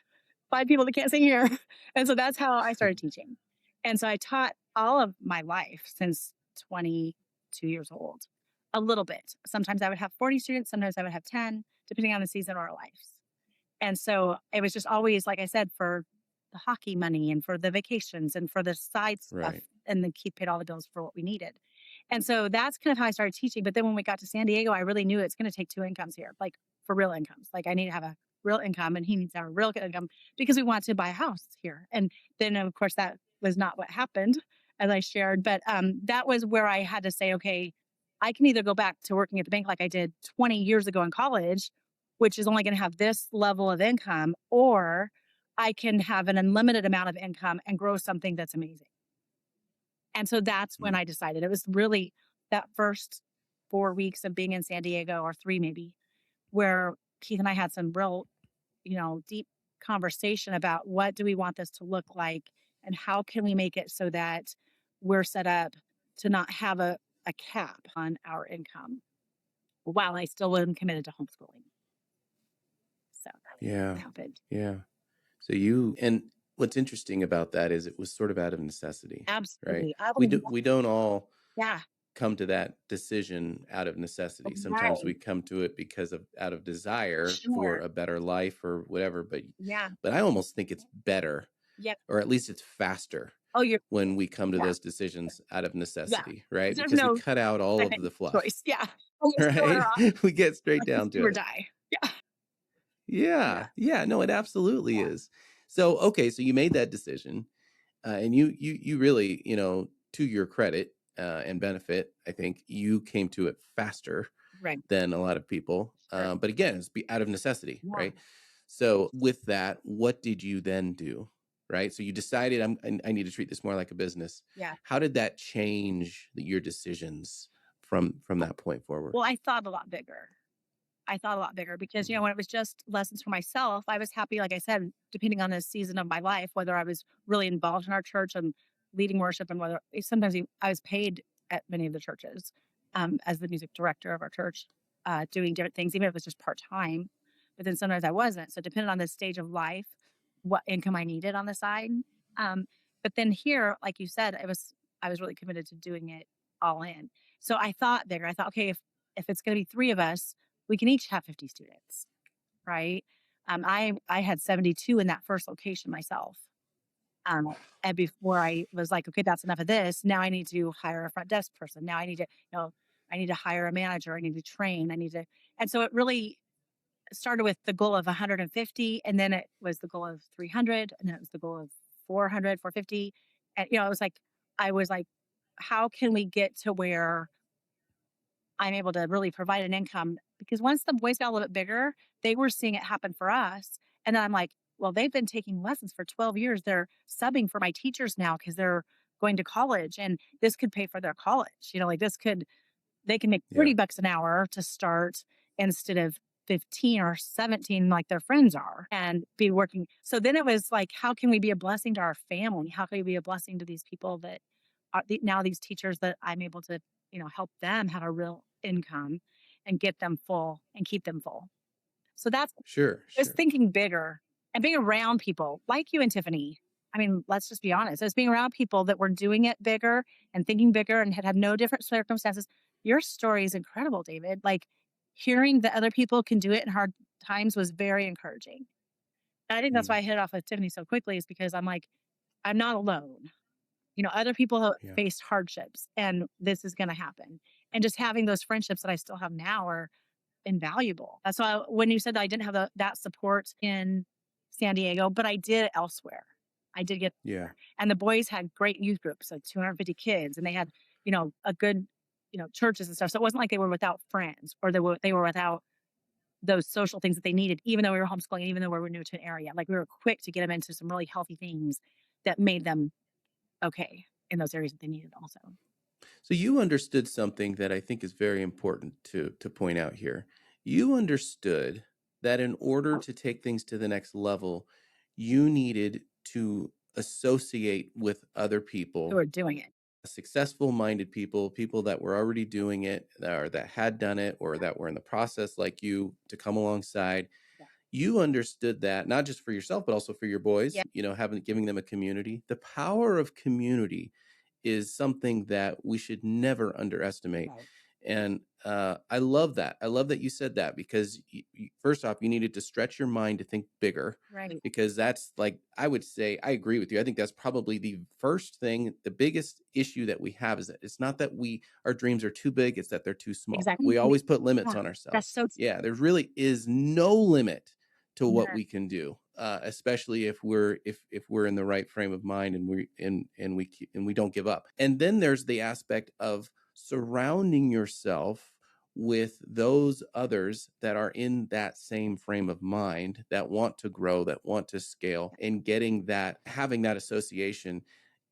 5 people that can't sing here." And so that's how I started teaching. And so I taught all of my life since 22 years old, a little bit. Sometimes I would have 40 students, sometimes I would have 10, depending on the season of our lives. And so it was just always, like I said, for the hockey money and for the vacations and for the side stuff Right. and then keep paid all the bills for what we needed. And so that's kind of how I started teaching. But then when we got to San Diego, I really knew it's going to take two incomes here, like for real incomes. Like I need to have a real income and he needs to have a real income because we want to buy a house here. And then, of course, that was not what happened, as I shared. But that was where I had to say, okay, I can either go back to working at the bank like I did 20 years ago in college, which is only going to have this level of income, or I can have an unlimited amount of income and grow something that's amazing. And so that's when Mm. I decided. It was really that first 4 weeks of being in San Diego, or three maybe, where Keith and I had some real, deep conversation about what do we want this to look like and how can we make it so that we're set up to not have a cap on our income while I still am committed to homeschooling. So that's Yeah. what happened. Yeah. So and what's interesting about that is it was sort of out of necessity, right? Absolutely. I believe We don't all yeah. come to that decision out of necessity. Sometimes Right. we come to it because of out of desire for Sure. a better life or whatever, Yeah. but I almost think it's better, Yep. or at least it's faster Oh, you're when we come to yeah. those decisions out of Yeah. necessity, right? 'Cause there's Because we no cut out all of second the fluff, choice. Yeah. Almost nowhere right? off. We get straight Like it's down do to or it. die. Yeah. Yeah. Yeah. Yeah. No, it absolutely Yeah. is. So, okay. So you made that decision, and you really, to your credit and benefit, I think you came to it faster Right. than a lot of people. Sure. But again, it's out of necessity, Yeah. right? So with that, what did you then do? Right. So you decided I need to treat this more like a business. Yeah. How did that change your decisions from that point forward? Well, I thought a lot bigger. I thought a lot bigger because, Mm. when it was just lessons for myself, I was happy, like I said, depending on the season of my life, whether I was really involved in our church and leading worship and whether sometimes I was paid at many of the churches as the music director of our church, doing different things, even if it was just part time. But then sometimes I wasn't. So depending on the stage of life, what income I needed on the side. Um, but then here, like you said, I was really committed to doing it all in. So I thought bigger. I thought, okay, if it's going to be three of us, we can each have 50 students, right? I had 72 in that first location myself. And before I was like, okay, that's enough of this. Now I need to hire a front desk person. Now I need to hire a manager. I need to train. And so it really started with the goal of 150, and then it was the goal of 300, and then it was the goal of 400, 450. And, I was like, how can we get to where I'm able to really provide an income because once the boys got a little bit bigger, they were seeing it happen for us. And then I'm like, well, they've been taking lessons for 12 years. They're subbing for my teachers now because they're going to college and this could pay for their college. Like they can make Yeah. 30 bucks an hour to start instead of 15 or 17 like their friends are and be working. So then it was like, how can we be a blessing to our family? How can we be a blessing to these people that are now these teachers that I'm able to, help them have a real income and get them full and keep them full. So that's Sure. just Sure. thinking bigger and being around people like you and Tiffany. I mean, let's just be honest. It's being around people that were doing it bigger and thinking bigger and had no different circumstances. Your story is incredible, David. Like hearing that other people can do it in hard times was very encouraging. And I think that's why Mm. I hit it off with Tiffany so quickly is because I'm like, I'm not alone. Other people have Yeah. faced hardships and this is going to happen. And just having those friendships that I still have now are invaluable. That's why when you said that I didn't have that support in San Diego, but I did elsewhere. I did get Yeah. there. And the boys had great youth groups, like 250 kids, and they had, a good, churches and stuff. So it wasn't like they were without friends or they were without those social things that they needed, even though we were homeschooling, even though we were new to an area. Like we were quick to get them into some really healthy things that made them okay in those areas that they needed also. So you understood something that I think is very important to point out here. You understood that in order to take things to the next level, you needed to associate with other Who people, were doing it. successful minded people, people that were already doing it or that had done it or that were in the process like you to come alongside. Yeah. You understood that not just for yourself but also for your boys, Yeah. having giving them a community. The power of community is something that we should never underestimate. Right. And I love that. I love that you said that because first off, you needed to stretch your mind to think bigger, Right. because that's like, I would say, I agree with you. I think that's probably the first thing, the biggest issue that we have is that it's not that our dreams are too big, it's that they're too small. Exactly. We always put limits Yeah. on That's ourselves. so Yeah, there really is no limit to what yeah. we can do, especially if we're in the right frame of mind and we don't give up. And then there's the aspect of surrounding yourself with those others that are in that same frame of mind, that want to grow, that want to scale, and having that association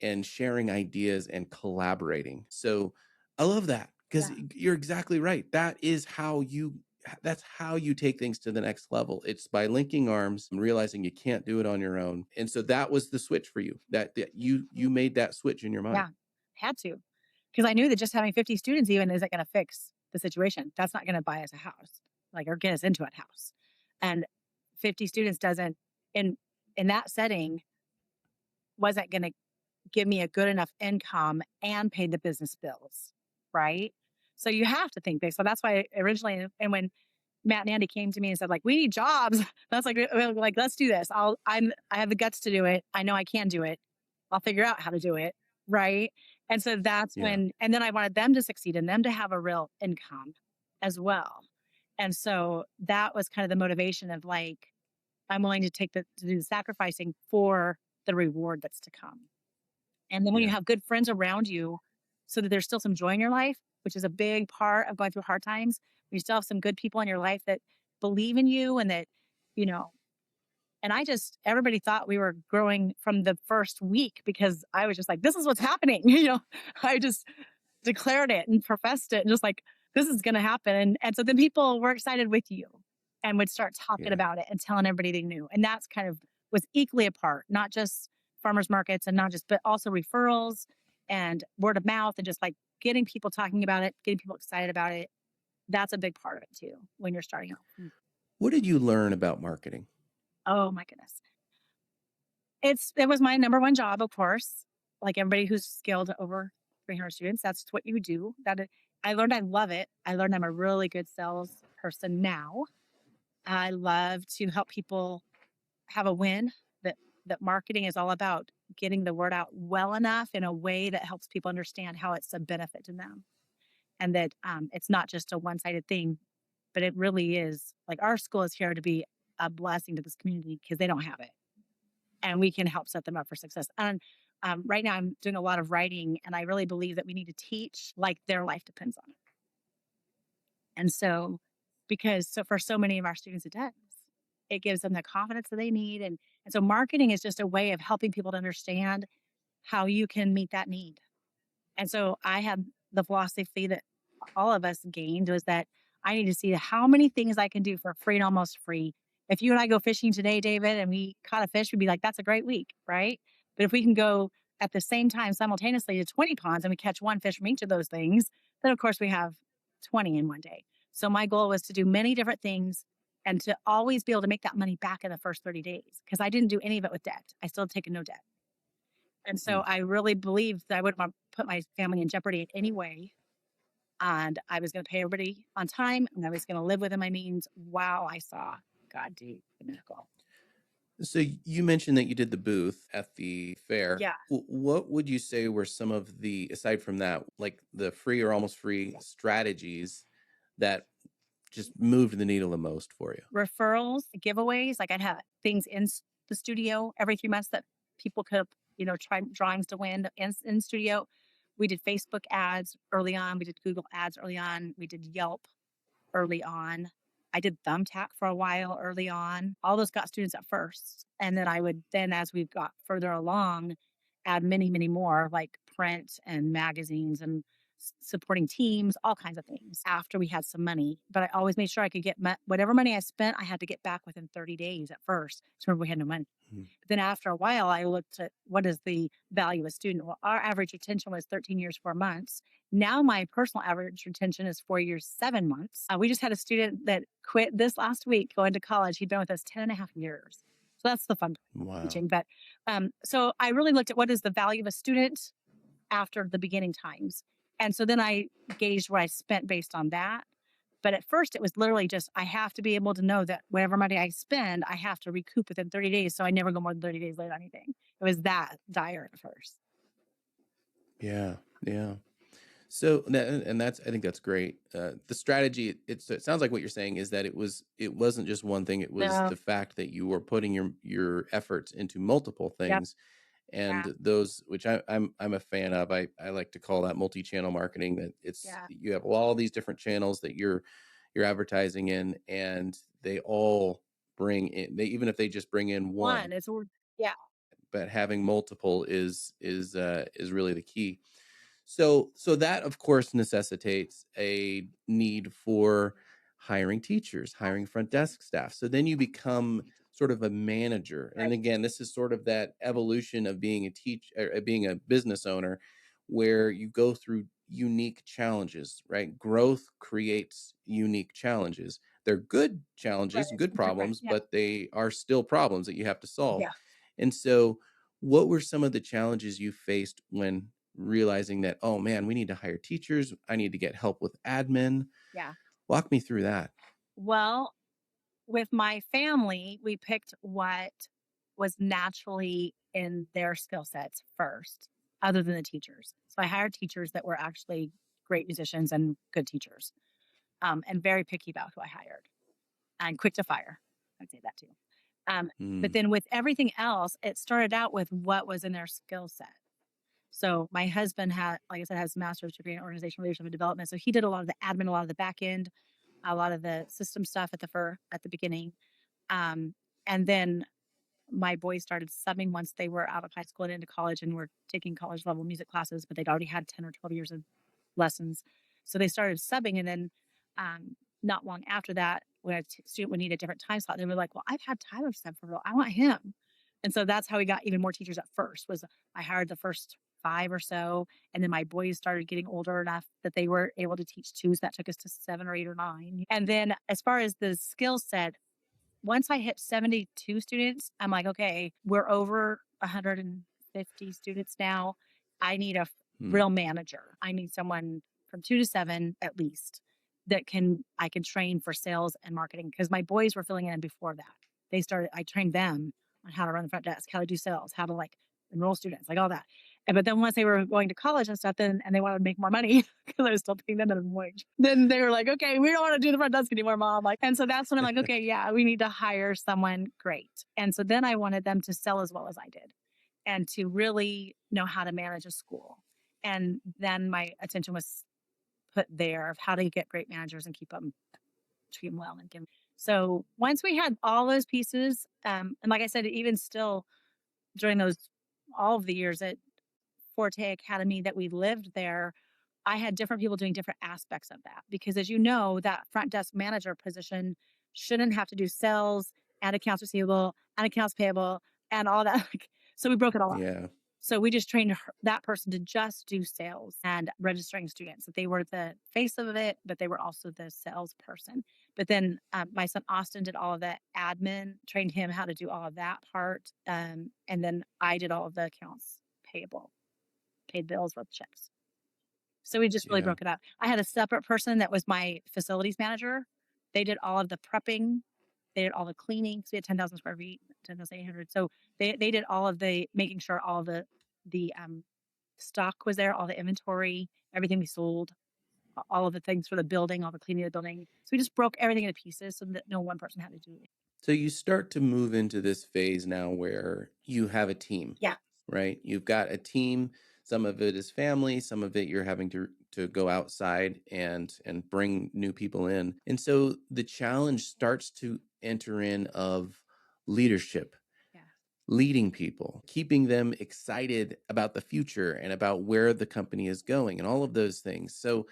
and sharing ideas and collaborating. So I love that, because Yeah. you're exactly right. That's how you take things to the next level. It's by linking arms and realizing you can't do it on your own. And so that was the switch for you. That you made that switch in your mind. Yeah. Had to. Because I knew that just having 50 students even isn't going to fix the situation. That's not going to buy us a house, like, or get us into a house. And 50 students doesn't in in that setting wasn't going to give me a good enough income and pay the business bills, right? So you have to think big. So that's why originally, and when Matt and Andy came to me and said, like, we need jobs, that's like, let's do this. I have the guts to do it. I know I can do it. I'll figure out how to do it, right? And so that's Yeah. when, and then I wanted them to succeed and them to have a real income as well. And so that was kind of the motivation of like, I'm willing to do the sacrificing for the reward that's to come. And then when you Yeah. have good friends around you, so that there's still some joy in your life, which is a big part of going through hard times, you still have some good people in your life that believe in you and that, you know, and everybody thought we were growing from the first week because I was just like, this is what's happening. I just declared it and professed it and just like, this is going to happen. And so then people were excited with you and would start talking Yeah. about it and telling everybody they knew. And that's kind of was equally a part, not just farmers markets and not just, but also referrals and word of mouth and just like getting people talking about it, getting people excited about it. That's a big part of it too when you're starting out. What did you learn about marketing? Oh my goodness. It was my number one job, of course. Like everybody who's skilled over 300 students, that's what you do. I learned I love it. I learned I'm a really good sales person now. I love to help people have a win. That marketing is all about getting the word out well enough in a way that helps people understand how it's a benefit to them, and that it's not just a one sided thing, but it really is. Like our school is here to be a blessing to this community because they don't have it and we can help set them up for success. And right now, I'm doing a lot of writing, and I really believe that we need to teach like their life depends on it. And so, because so for so many of our students, it does. It gives them the confidence that they need, and so marketing is just a way of helping people to understand how you can meet that need. And so I have the philosophy that all of us gained was that I need to see how many things I can do for free and almost free. If you and I go fishing today, David, and we caught a fish, we'd be like, that's a great week, right? But if we can go at the same time simultaneously to 20 ponds and we catch one fish from each of those things, then of course we have 20 in one day. So my goal was to do many different things and to always be able to make that money back in the first 30 days because I didn't do any of it with debt. I still had taken no debt. And so Mm. I really believed that I wouldn't want to put my family in jeopardy in any way. And I was going to pay everybody on time and I was going to live within my means. Wow, I saw God do the miracle. So you mentioned that you did the booth at the fair. Yeah. What would you say were some of aside from that, like the free or almost free strategies that just moved the needle the most for you? Referrals, giveaways. Like I'd have things in the studio every 3 months that people could, try drawings to win in studio. We did Facebook ads early on. We did Google ads early on. We did Yelp early on. I did Thumbtack for a while early on. All those got students at first. And then I would then, as we got further along, add many, many more like print and magazines and supporting teams, all kinds of things after we had some money. But I always made sure I could get whatever money I spent, I had to get back within 30 days at first. So we had no money. Mm. But then after a while, I looked at what is the value of a student. Well, our average retention was 13 years, 4 months. Now my personal average retention is 4 years, 7 months. We just had a student that quit this last week going to college. He'd been with us 10 and a half years. So that's the fun Wow. teaching. But so I really looked at what is the value of a student after the beginning times. And so then I gauged what I spent based on that. But at first, it was literally just I have to be able to know that whatever money I spend, I have to recoup within 30 days. So I never go more than 30 days late on anything. It was that dire at first. Yeah. Yeah. So, and that's, I think that's great. The strategy, it sounds like what you're saying is that it wasn't just one thing. It was No. the fact that you were putting your efforts into multiple Yep. things, Yeah. and those, which I'm a fan of. I like to call that multi-channel marketing. That it's Yeah. you have all these different channels that you're advertising in, and they all bring in. They, even if they just bring in one, One is, yeah. but having multiple is really the key. So that of course necessitates a need for hiring teachers, hiring front desk staff. So then you become sort of a manager. And Right. again, this is sort of that evolution of being a being a business owner, where you go through unique challenges, right? Growth creates unique challenges. They're good Right. challenges, good Different. problems, Yeah. but they are still problems that you have to solve. Yeah. And so what were some of the challenges you faced when realizing that, oh man, we need to hire teachers. I need to get help with admin. Yeah. Walk me through that. Well, with my family, we picked what was naturally in their skill sets first, other than the teachers. So I hired teachers that were actually great musicians and good teachers, and very picky about who I hired and quick to fire. I'd say that too. But Mm, then with everything else, it started out with what was in their skill set. So my husband had, like I said, has a master's degree in organizational leadership and development. So he did a lot of the admin, a lot of the back end, a lot of the system stuff at the beginning. Um, and then my boys started subbing once they were out of high school and into college and were taking college level music classes, but they'd already had 10 or 12 years of lessons. So they started subbing. And then not long after that, when a student would need a different time slot, they were like, well, I've had Tyler sub for real. I want him. And so that's how we got even more teachers at first was I hired the first 5 or so. And then my boys started getting older enough that they were able to teach too. So that took us to 7 or 8 or 9. And then as far as the skill set, once I hit 72 students, I'm like, okay, we're over 150 students now. I need a mm, real manager. I need someone from 2 to 7 at least that I can train for sales and marketing because my boys were filling in before that. I trained them on how to run the front desk, how to do sales, how to like enroll students, like all that. But then once they were going to college and stuff, then and they wanted to make more money because I was still paying them minimum wage. Then they were like, "Okay, we don't want to do the front desk anymore, mom." Like, and so that's when I'm like, "Okay, yeah, we need to hire someone great." And so then I wanted them to sell as well as I did, and to really know how to manage a school. And then my attention was put there of how to get great managers and keep them treat them well and give. So once we had all those pieces, and like I said, even still during those all of the years at Forte Academy that we lived there, I had different people doing different aspects of that because, as you know, that front desk manager position shouldn't have to do sales and accounts receivable and accounts payable and all that. So we broke it all up. yeah. So we just trained that person to just do sales and registering students. That they were the face of it, but they were also the salesperson. But then my son Austin did all of the admin, trained him how to do all of that part, and then I did all of the accounts payable, paid bills, wrote checks. So we just really Yeah. broke it up. I had a separate person that was my facilities manager. They did all of the prepping. They did all the cleaning. So we had 10,000 square feet, 10,800. So they did all of the making sure all of the stock was there, all the inventory, everything we sold, all of the things for the building, all the cleaning of the building. So we just broke everything into pieces so that no one person had to do it. So you start to move into this phase now where you have a team, Yeah. right? You've got a team. Some of it is family, some of it you're having to go outside and bring new people in. And so the challenge starts to enter in of leadership, Yeah. leading people, keeping them excited about the future and about where the company is going and all of those things. So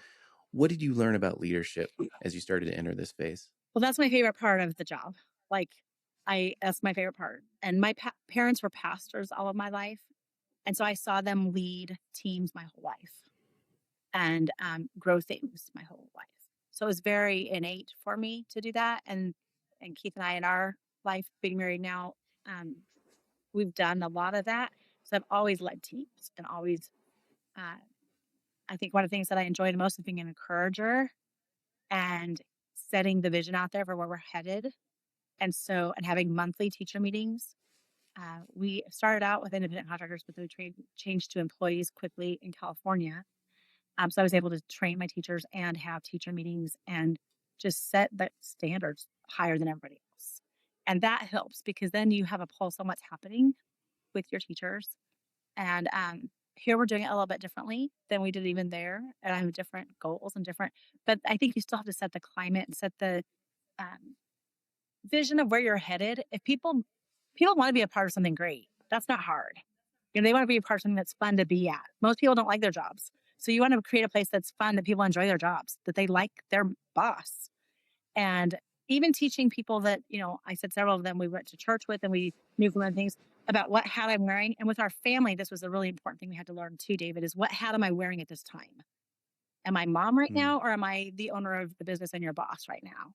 what did you learn about leadership as you started to enter this phase? Well, that's my favorite part of the job. Like, that's my favorite part. And my parents were pastors all of my life. And so I saw them lead teams my whole life and grow things my whole life. So it was very innate for me to do that. And Keith and I in our life, being married now, um, we've done a lot of that. So I've always led teams and always, uh, I think one of the things that I enjoyed most is being an encourager and setting the vision out there for where we're headed. And having monthly teacher meetings. We started out with independent contractors, but then we changed to employees quickly in California. So I was able to train my teachers and have teacher meetings and just set the standards higher than everybody else. And that helps because then you have a pulse on what's happening with your teachers. And here we're doing it a little bit differently than we did even there. And I have different goals and different, but I think you still have to set the climate and set the um, vision of where you're headed. If people want to be a part of something great, that's not hard. They want to be a part of something that's fun to be at. Most people don't like their jobs. So you want to create a place that's fun, that people enjoy their jobs, that they like their boss. And even teaching people that, I said several of them we went to church with and we knew from other things about what hat I'm wearing. And with our family, this was a really important thing we had to learn too, David, is what hat am I wearing at this time? Am I mom right Mm, now, or am I the owner of the business and your boss right now?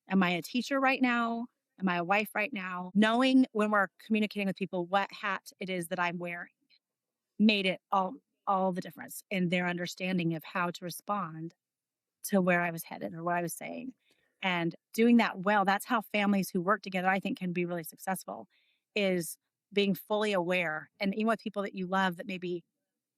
Am I a teacher right now? Am I a wife right now? Knowing when we're communicating with people what hat it is that I'm wearing made it all the difference in their understanding of how to respond to where I was headed or what I was saying. And doing that well, that's how families who work together, I think, can be really successful, is being fully aware. And even with people that you love that maybe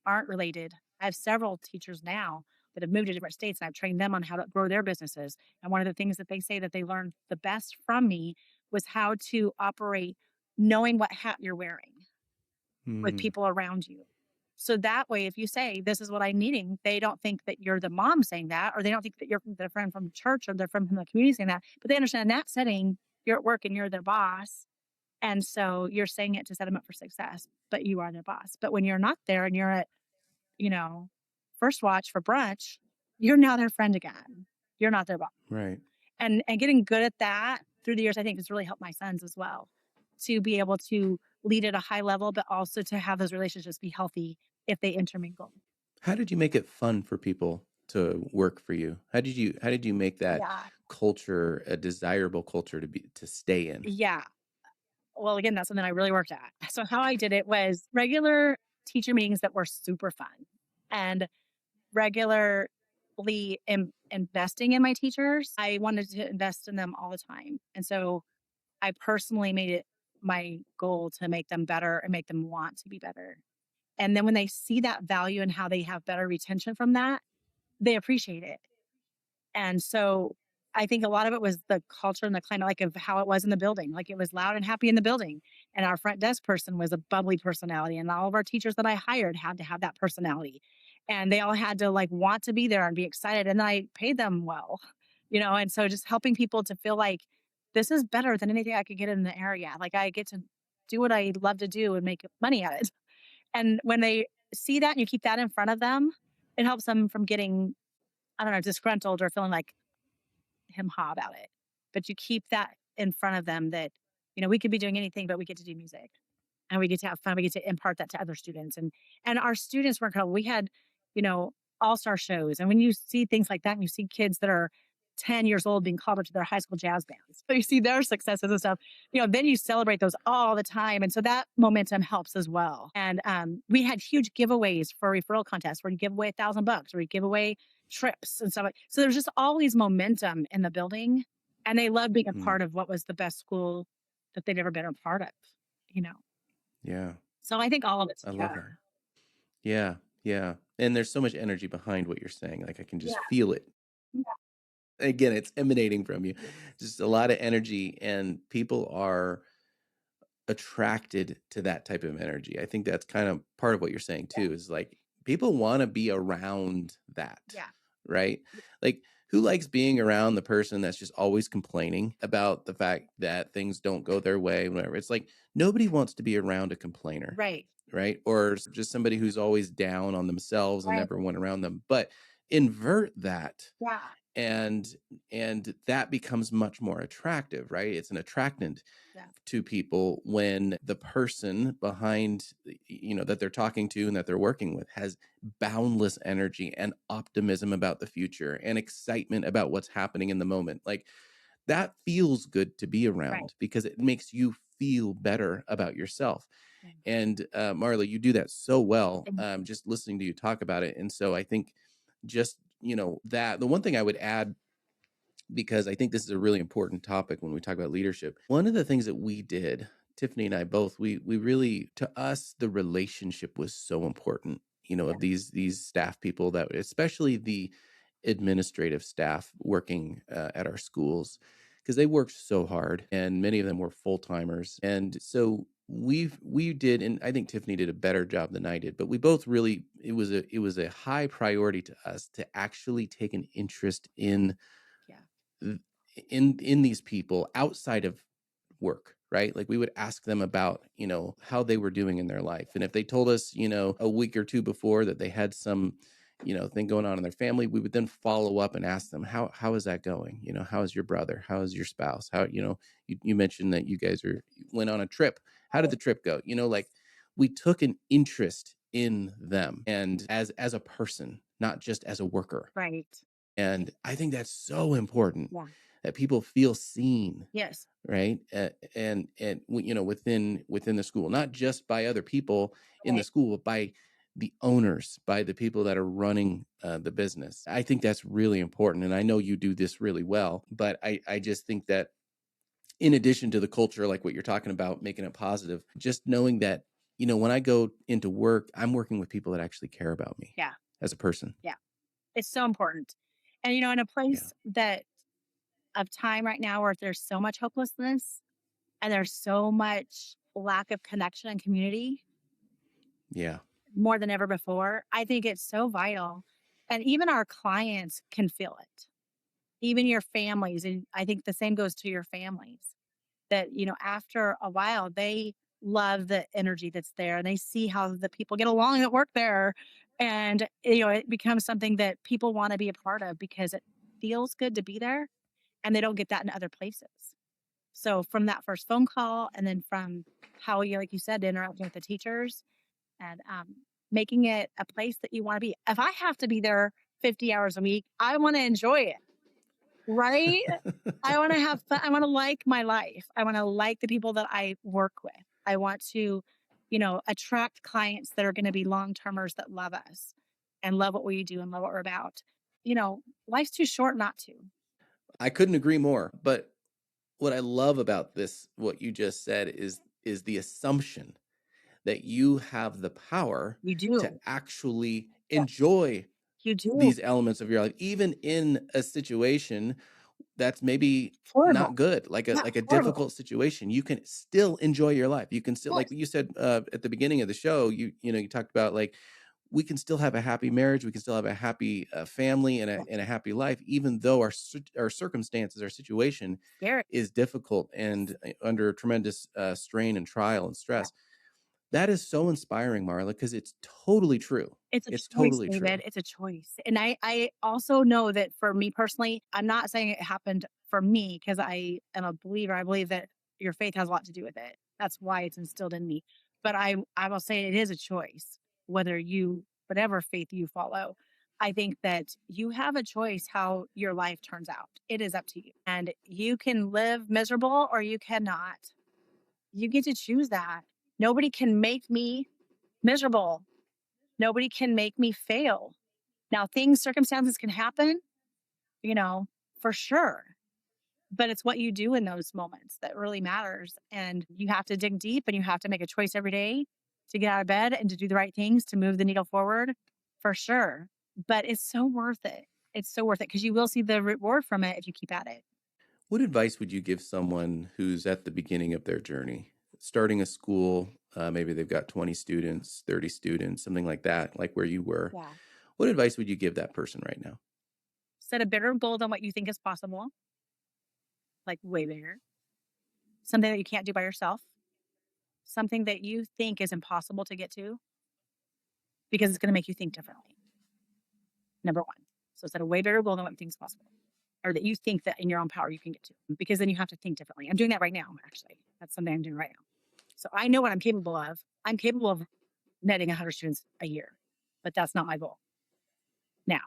aren't related. I have several teachers now that have moved to different states and I've trained them on how to grow their businesses. And one of the things that they say that they learned the best from me was how to operate knowing what hat you're wearing with mm, people around you. So that way, if you say, this is what I'm needing, they don't think that you're the mom saying that, or they don't think that you're their friend from church or their friend from the community saying that, but they understand in that setting, you're at work and you're their boss. And so you're saying it to set them up for success, but you are their boss. But when you're not there and you're at you know, first watch for brunch, you're now their friend again. You're not their boss. right. And getting good at that through the years, I think has really helped my sons as well to be able to lead at a high level, but also to have those relationships be healthy if they intermingle. How did you make it fun for people to work for you? How did you make that Yeah. culture a desirable culture to stay in? Yeah. Well, again, that's something I really worked at. So how I did it was regular teacher meetings that were super fun and regularly investing in my teachers. I wanted to invest in them all the time. And so I personally made it my goal to make them better and make them want to be better. And then when they see that value and how they have better retention from that, they appreciate it. And so I think a lot of it was the culture and the climate, like of how it was in the building. Like it was loud and happy in the building. And our front desk person was a bubbly personality. And all of our teachers that I hired had to have that personality. And they all had to like want to be there and be excited. And then I paid them well, and so just helping people to feel like this is better than anything I could get in the area. Like I get to do what I love to do and make money at it. And when they see that and you keep that in front of them, it helps them from getting, I don't know, disgruntled or feeling like him ha about it. But you keep that in front of them that, we could be doing anything, but we get to do music and we get to have fun. We get to impart that to other students. And our students were incredible. We had, you know, all-star shows. And when you see things like that and you see kids that are 10 years old being called up to their high school jazz bands. So you see their successes and stuff, then you celebrate those all the time. And so that momentum helps as well. And we had huge giveaways for referral contests where you give away $1,000 or you give away trips and stuff. So there's just always momentum in the building. And they love being a Mm, part of what was the best school that they'd ever been a part of, you know. yeah, So I think all of it I love it. together. Yeah, yeah. And there's so much energy behind what you're saying. Like I can Yeah. just feel it. Yeah. Again, it's emanating from you. Just a lot of energy, and people are attracted to that type of energy. I think that's kind of part of what you're saying Yeah. too, is like people want to be around that, Yeah. right? Like who likes being around the person that's just always complaining about the fact that things don't go their way, whatever. It's like nobody wants to be around a complainer, Right. right? Or just somebody who's always down on themselves and Right. everyone around them. But invert that, Yeah. and that becomes much more attractive, right? It's an attractant Yeah. to people when the person behind, that they're talking to and that they're working with has boundless energy and optimism about the future and excitement about what's happening in the moment. Like that feels good to be Right. around because it makes you feel better about yourself. Yeah. And Marla, you do that so well, Thank just listening to you talk about it. And so I think just, that the one thing I would add, because I think this is a really important topic when we talk about leadership. One of the things that we did, Tiffany and I both, we really, to us, the relationship was so important, you. of these staff people, that especially the administrative staff working at our schools, because they worked so hard and many of them were full-timers. And so we did, and I think Tiffany did a better job than I did, but we both really, it was a high priority to us to actually take an interest Yeah. th- in these people outside of work, right? Like we would ask them about, how they were doing in their life. And if they told us, a week or two before that they had some, thing going on in their family, we would then follow up and ask them, how is that going? How is your brother? How is your spouse? How, you mentioned that you guys went on a trip. How did the trip go? Like we took an interest in them and as a person, not just as a worker. Right. And I think that's so important Yeah. that people feel seen, Yes. right? Within the school, not just by other people in the Right. school, but by the owners, by the people that are running the business. I think that's really important. And I know you do this really well, but I just think that in addition to the culture, like what you're talking about, making it positive, just knowing that, when I go into work, I'm working with people that actually care about me Yeah. as a person. Yeah. It's so important. And in a Yeah. place that of time right now where there's so much hopelessness and there's so much lack of connection and community Yeah. more than ever before, I think it's so vital. And even our clients can feel it, even your families. And I think the same goes to your families that, after a while, they love the energy that's there and they see how the people get along that work there. And, it becomes something that people want to be a part of because it feels good to be there and they don't get that in other places. So from that first phone call and then from how you, like you said, interacting with the teachers and making it a place that you want to be. If I have to be there 50 hours a week, I want to enjoy it, right? I want to have fun. I want to like my life. I want to like the people that I work with. I want to, attract clients that are going to be long termers that love us and love what we do and love what we're about. Life's too short not to. I couldn't agree more. But what I love about this, what you just said, is the assumption that you have the power You to do. actually Yeah, enjoy you do. these elements of your life, even in a situation that's maybe Horrible. not good, like a Yeah, like a horrible. difficult situation. You can still enjoy your life. You can still, like Yes. you said at the beginning of the show. You talked about like we can still have a happy marriage. We can still have a happy family and Yeah. and a happy life, even though our circumstances, our situation Scary. is difficult and under tremendous strain and trial and Yeah. stress. That is so inspiring, Marla, because it's totally true. It's a It's choice, totally true. David. It's a choice. And I also know that for me personally, I'm not saying it happened for me because I am a believer. I believe that your faith has a lot to do with it. That's why it's instilled in me. But I will say it is a choice, whether you whatever faith you follow. I think that you have a choice how your life turns out. It is up to you. And you can live miserable or you cannot. You get to choose that. Nobody can make me miserable. Nobody can make me fail. Now, circumstances can happen, you know, for sure. But it's what you do in those moments that really matters. And you have to dig deep and you have to make a choice every day to get out of bed and to do the right things to move the needle forward for sure. But it's so worth it. It's so worth it because you will see the reward from it if you keep at it. What advice would you give someone who's at the beginning of their journey, starting a school? Maybe they've got 20 students, 30 students, something like that, like where you were. Yeah. What advice would you give that person right now? Set a bigger goal than what you think is possible, like way bigger. Something that you can't do by yourself, something that you think is impossible to get to because it's going to make you think differently. Number one. So set a way bigger goal than what you think is possible or that you think that in your own power you can get to because then you have to think differently. I'm doing that right now, actually. That's something I'm doing right now. So I know what I'm capable of. I'm capable of netting 100 students a year, but that's not my goal now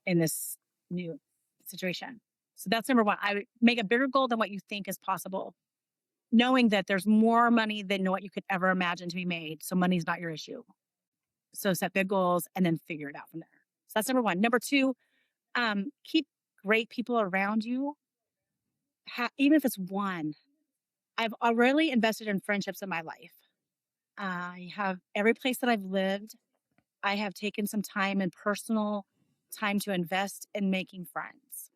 in this new situation. So that's number one. I would make a bigger goal than what you think is possible, knowing that there's more money than what you could ever imagine to be made. So money's not your issue. So set big goals and then figure it out from there. So that's number one. Number two, keep great people around you. Even if it's one, I've already invested in friendships in my life. I have every place that I've lived. I have taken some time and personal time to invest in making friends.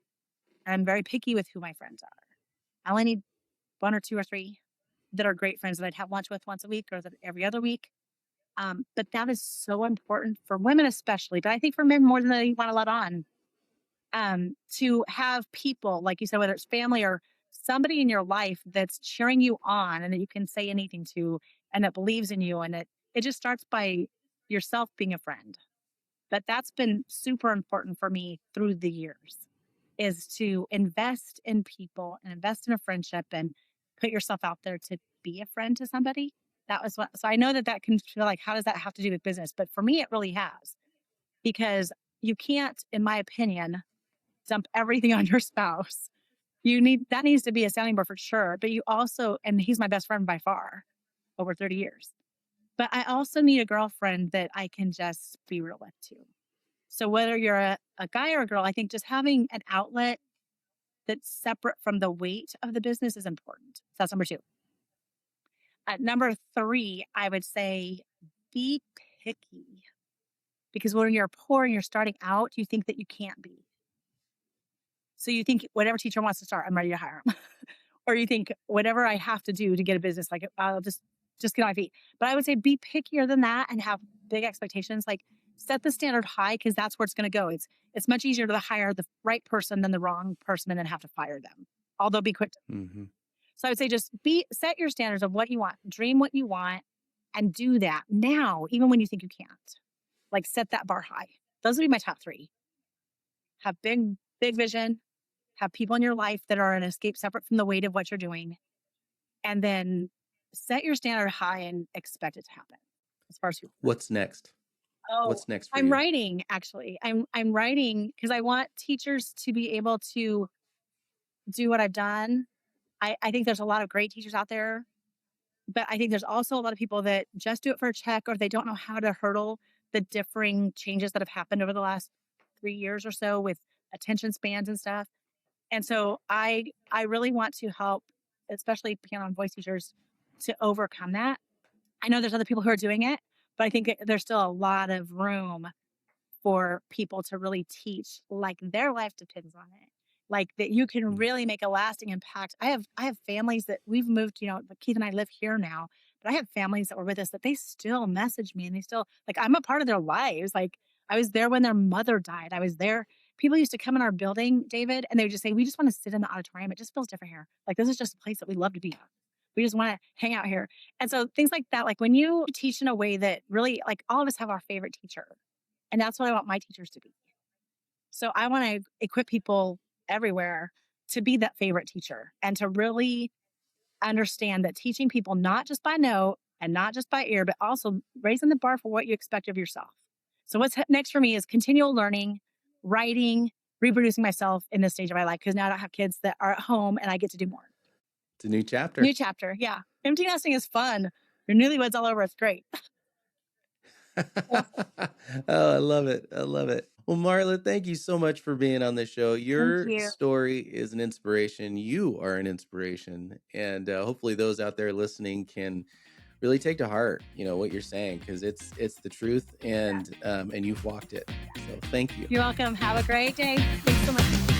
And I'm very picky with who my friends are. I only need one or two or three that are great friends that I'd have lunch with once a week or every other week. But that is so important for women, especially, but I think for men more than they want to let on. To have people, like you said, whether it's family or somebody in your life that's cheering you on and that you can say anything to and that believes in you. And it just starts by yourself being a friend. But that's been super important for me through the years is to invest in people and invest in a friendship and put yourself out there to be a friend to somebody. That was what, so I know that that can feel like, how does that have to do with business? But for me, it really has because you can't, in my opinion, dump everything on your spouse. That needs to be a sounding board for sure. But you also, and he's my best friend by far over 30 years. But I also need a girlfriend that I can just be real with too. So whether you're a guy or a girl, I think just having an outlet that's separate from the weight of the business is important. So that's number two. Number three, I would say be picky because when you're poor and you're starting out, you think that you can't be. So you think whatever teacher wants to start, I'm ready to hire him. Or you think whatever I have to do to get a business, like I'll just get on my feet. But I would say be pickier than that and have big expectations. Like set the standard high because that's where it's going to go. It's much easier to hire the right person than the wrong person and then have to fire them. Although be quick. Hmm. So I would say just set your standards of what you want, dream what you want, and do that now, even when you think you can't. Like set that bar high. Those would be my top three. Have big vision, have people in your life that are an escape separate from the weight of what you're doing, and then set your standard high and expect it to happen as far as who. What's next? Oh, What's next for I'm you? writing actually. I'm writing because I want teachers to be able to do what I've done. I think there's a lot of great teachers out there, but I think there's also a lot of people that just do it for a check or they don't know how to hurdle the differing changes that have happened over the last 3 years or so with attention spans and stuff. And so I really want to help, especially piano and voice teachers, to overcome that. I know there's other people who are doing it, but I think there's still a lot of room for people to really teach like their life depends on it. Like that you can Mm. really make a lasting impact. I have families that we've moved, like Keith and I live here now, but I have families that were with us that they still message me and they still like I'm a part of their lives. Like I was there when their mother died. I was there. People used to come in our building, David, and they would just say, "We just want to sit in the auditorium. It just feels different here. Like this is just a place that we love to be at. We just want to hang out here." And so things like that, like when you teach in a way that really like all of us have our favorite teacher and that's what I want my teachers to be. So I want to equip people everywhere to be that favorite teacher and to really understand that teaching people not just by note and not just by ear, but also raising the bar for what you expect of yourself. So what's next for me is continual learning, writing, reproducing myself in this stage of my life because now I don't have kids that are at home and I get to do more. It's a new New chapter. chapter. Yeah. Empty nesting is fun. Your newlyweds all over. It's great. Oh, I love it. I love it. Well, Marla, thank you so much for being on the show. Thank Your you. story is an inspiration. You are an inspiration. And hopefully those out there listening can really take to heart, what you're saying, because it's the truth Yeah. and you've walked it. So thank you. You're welcome. Have a great day. Thanks so much.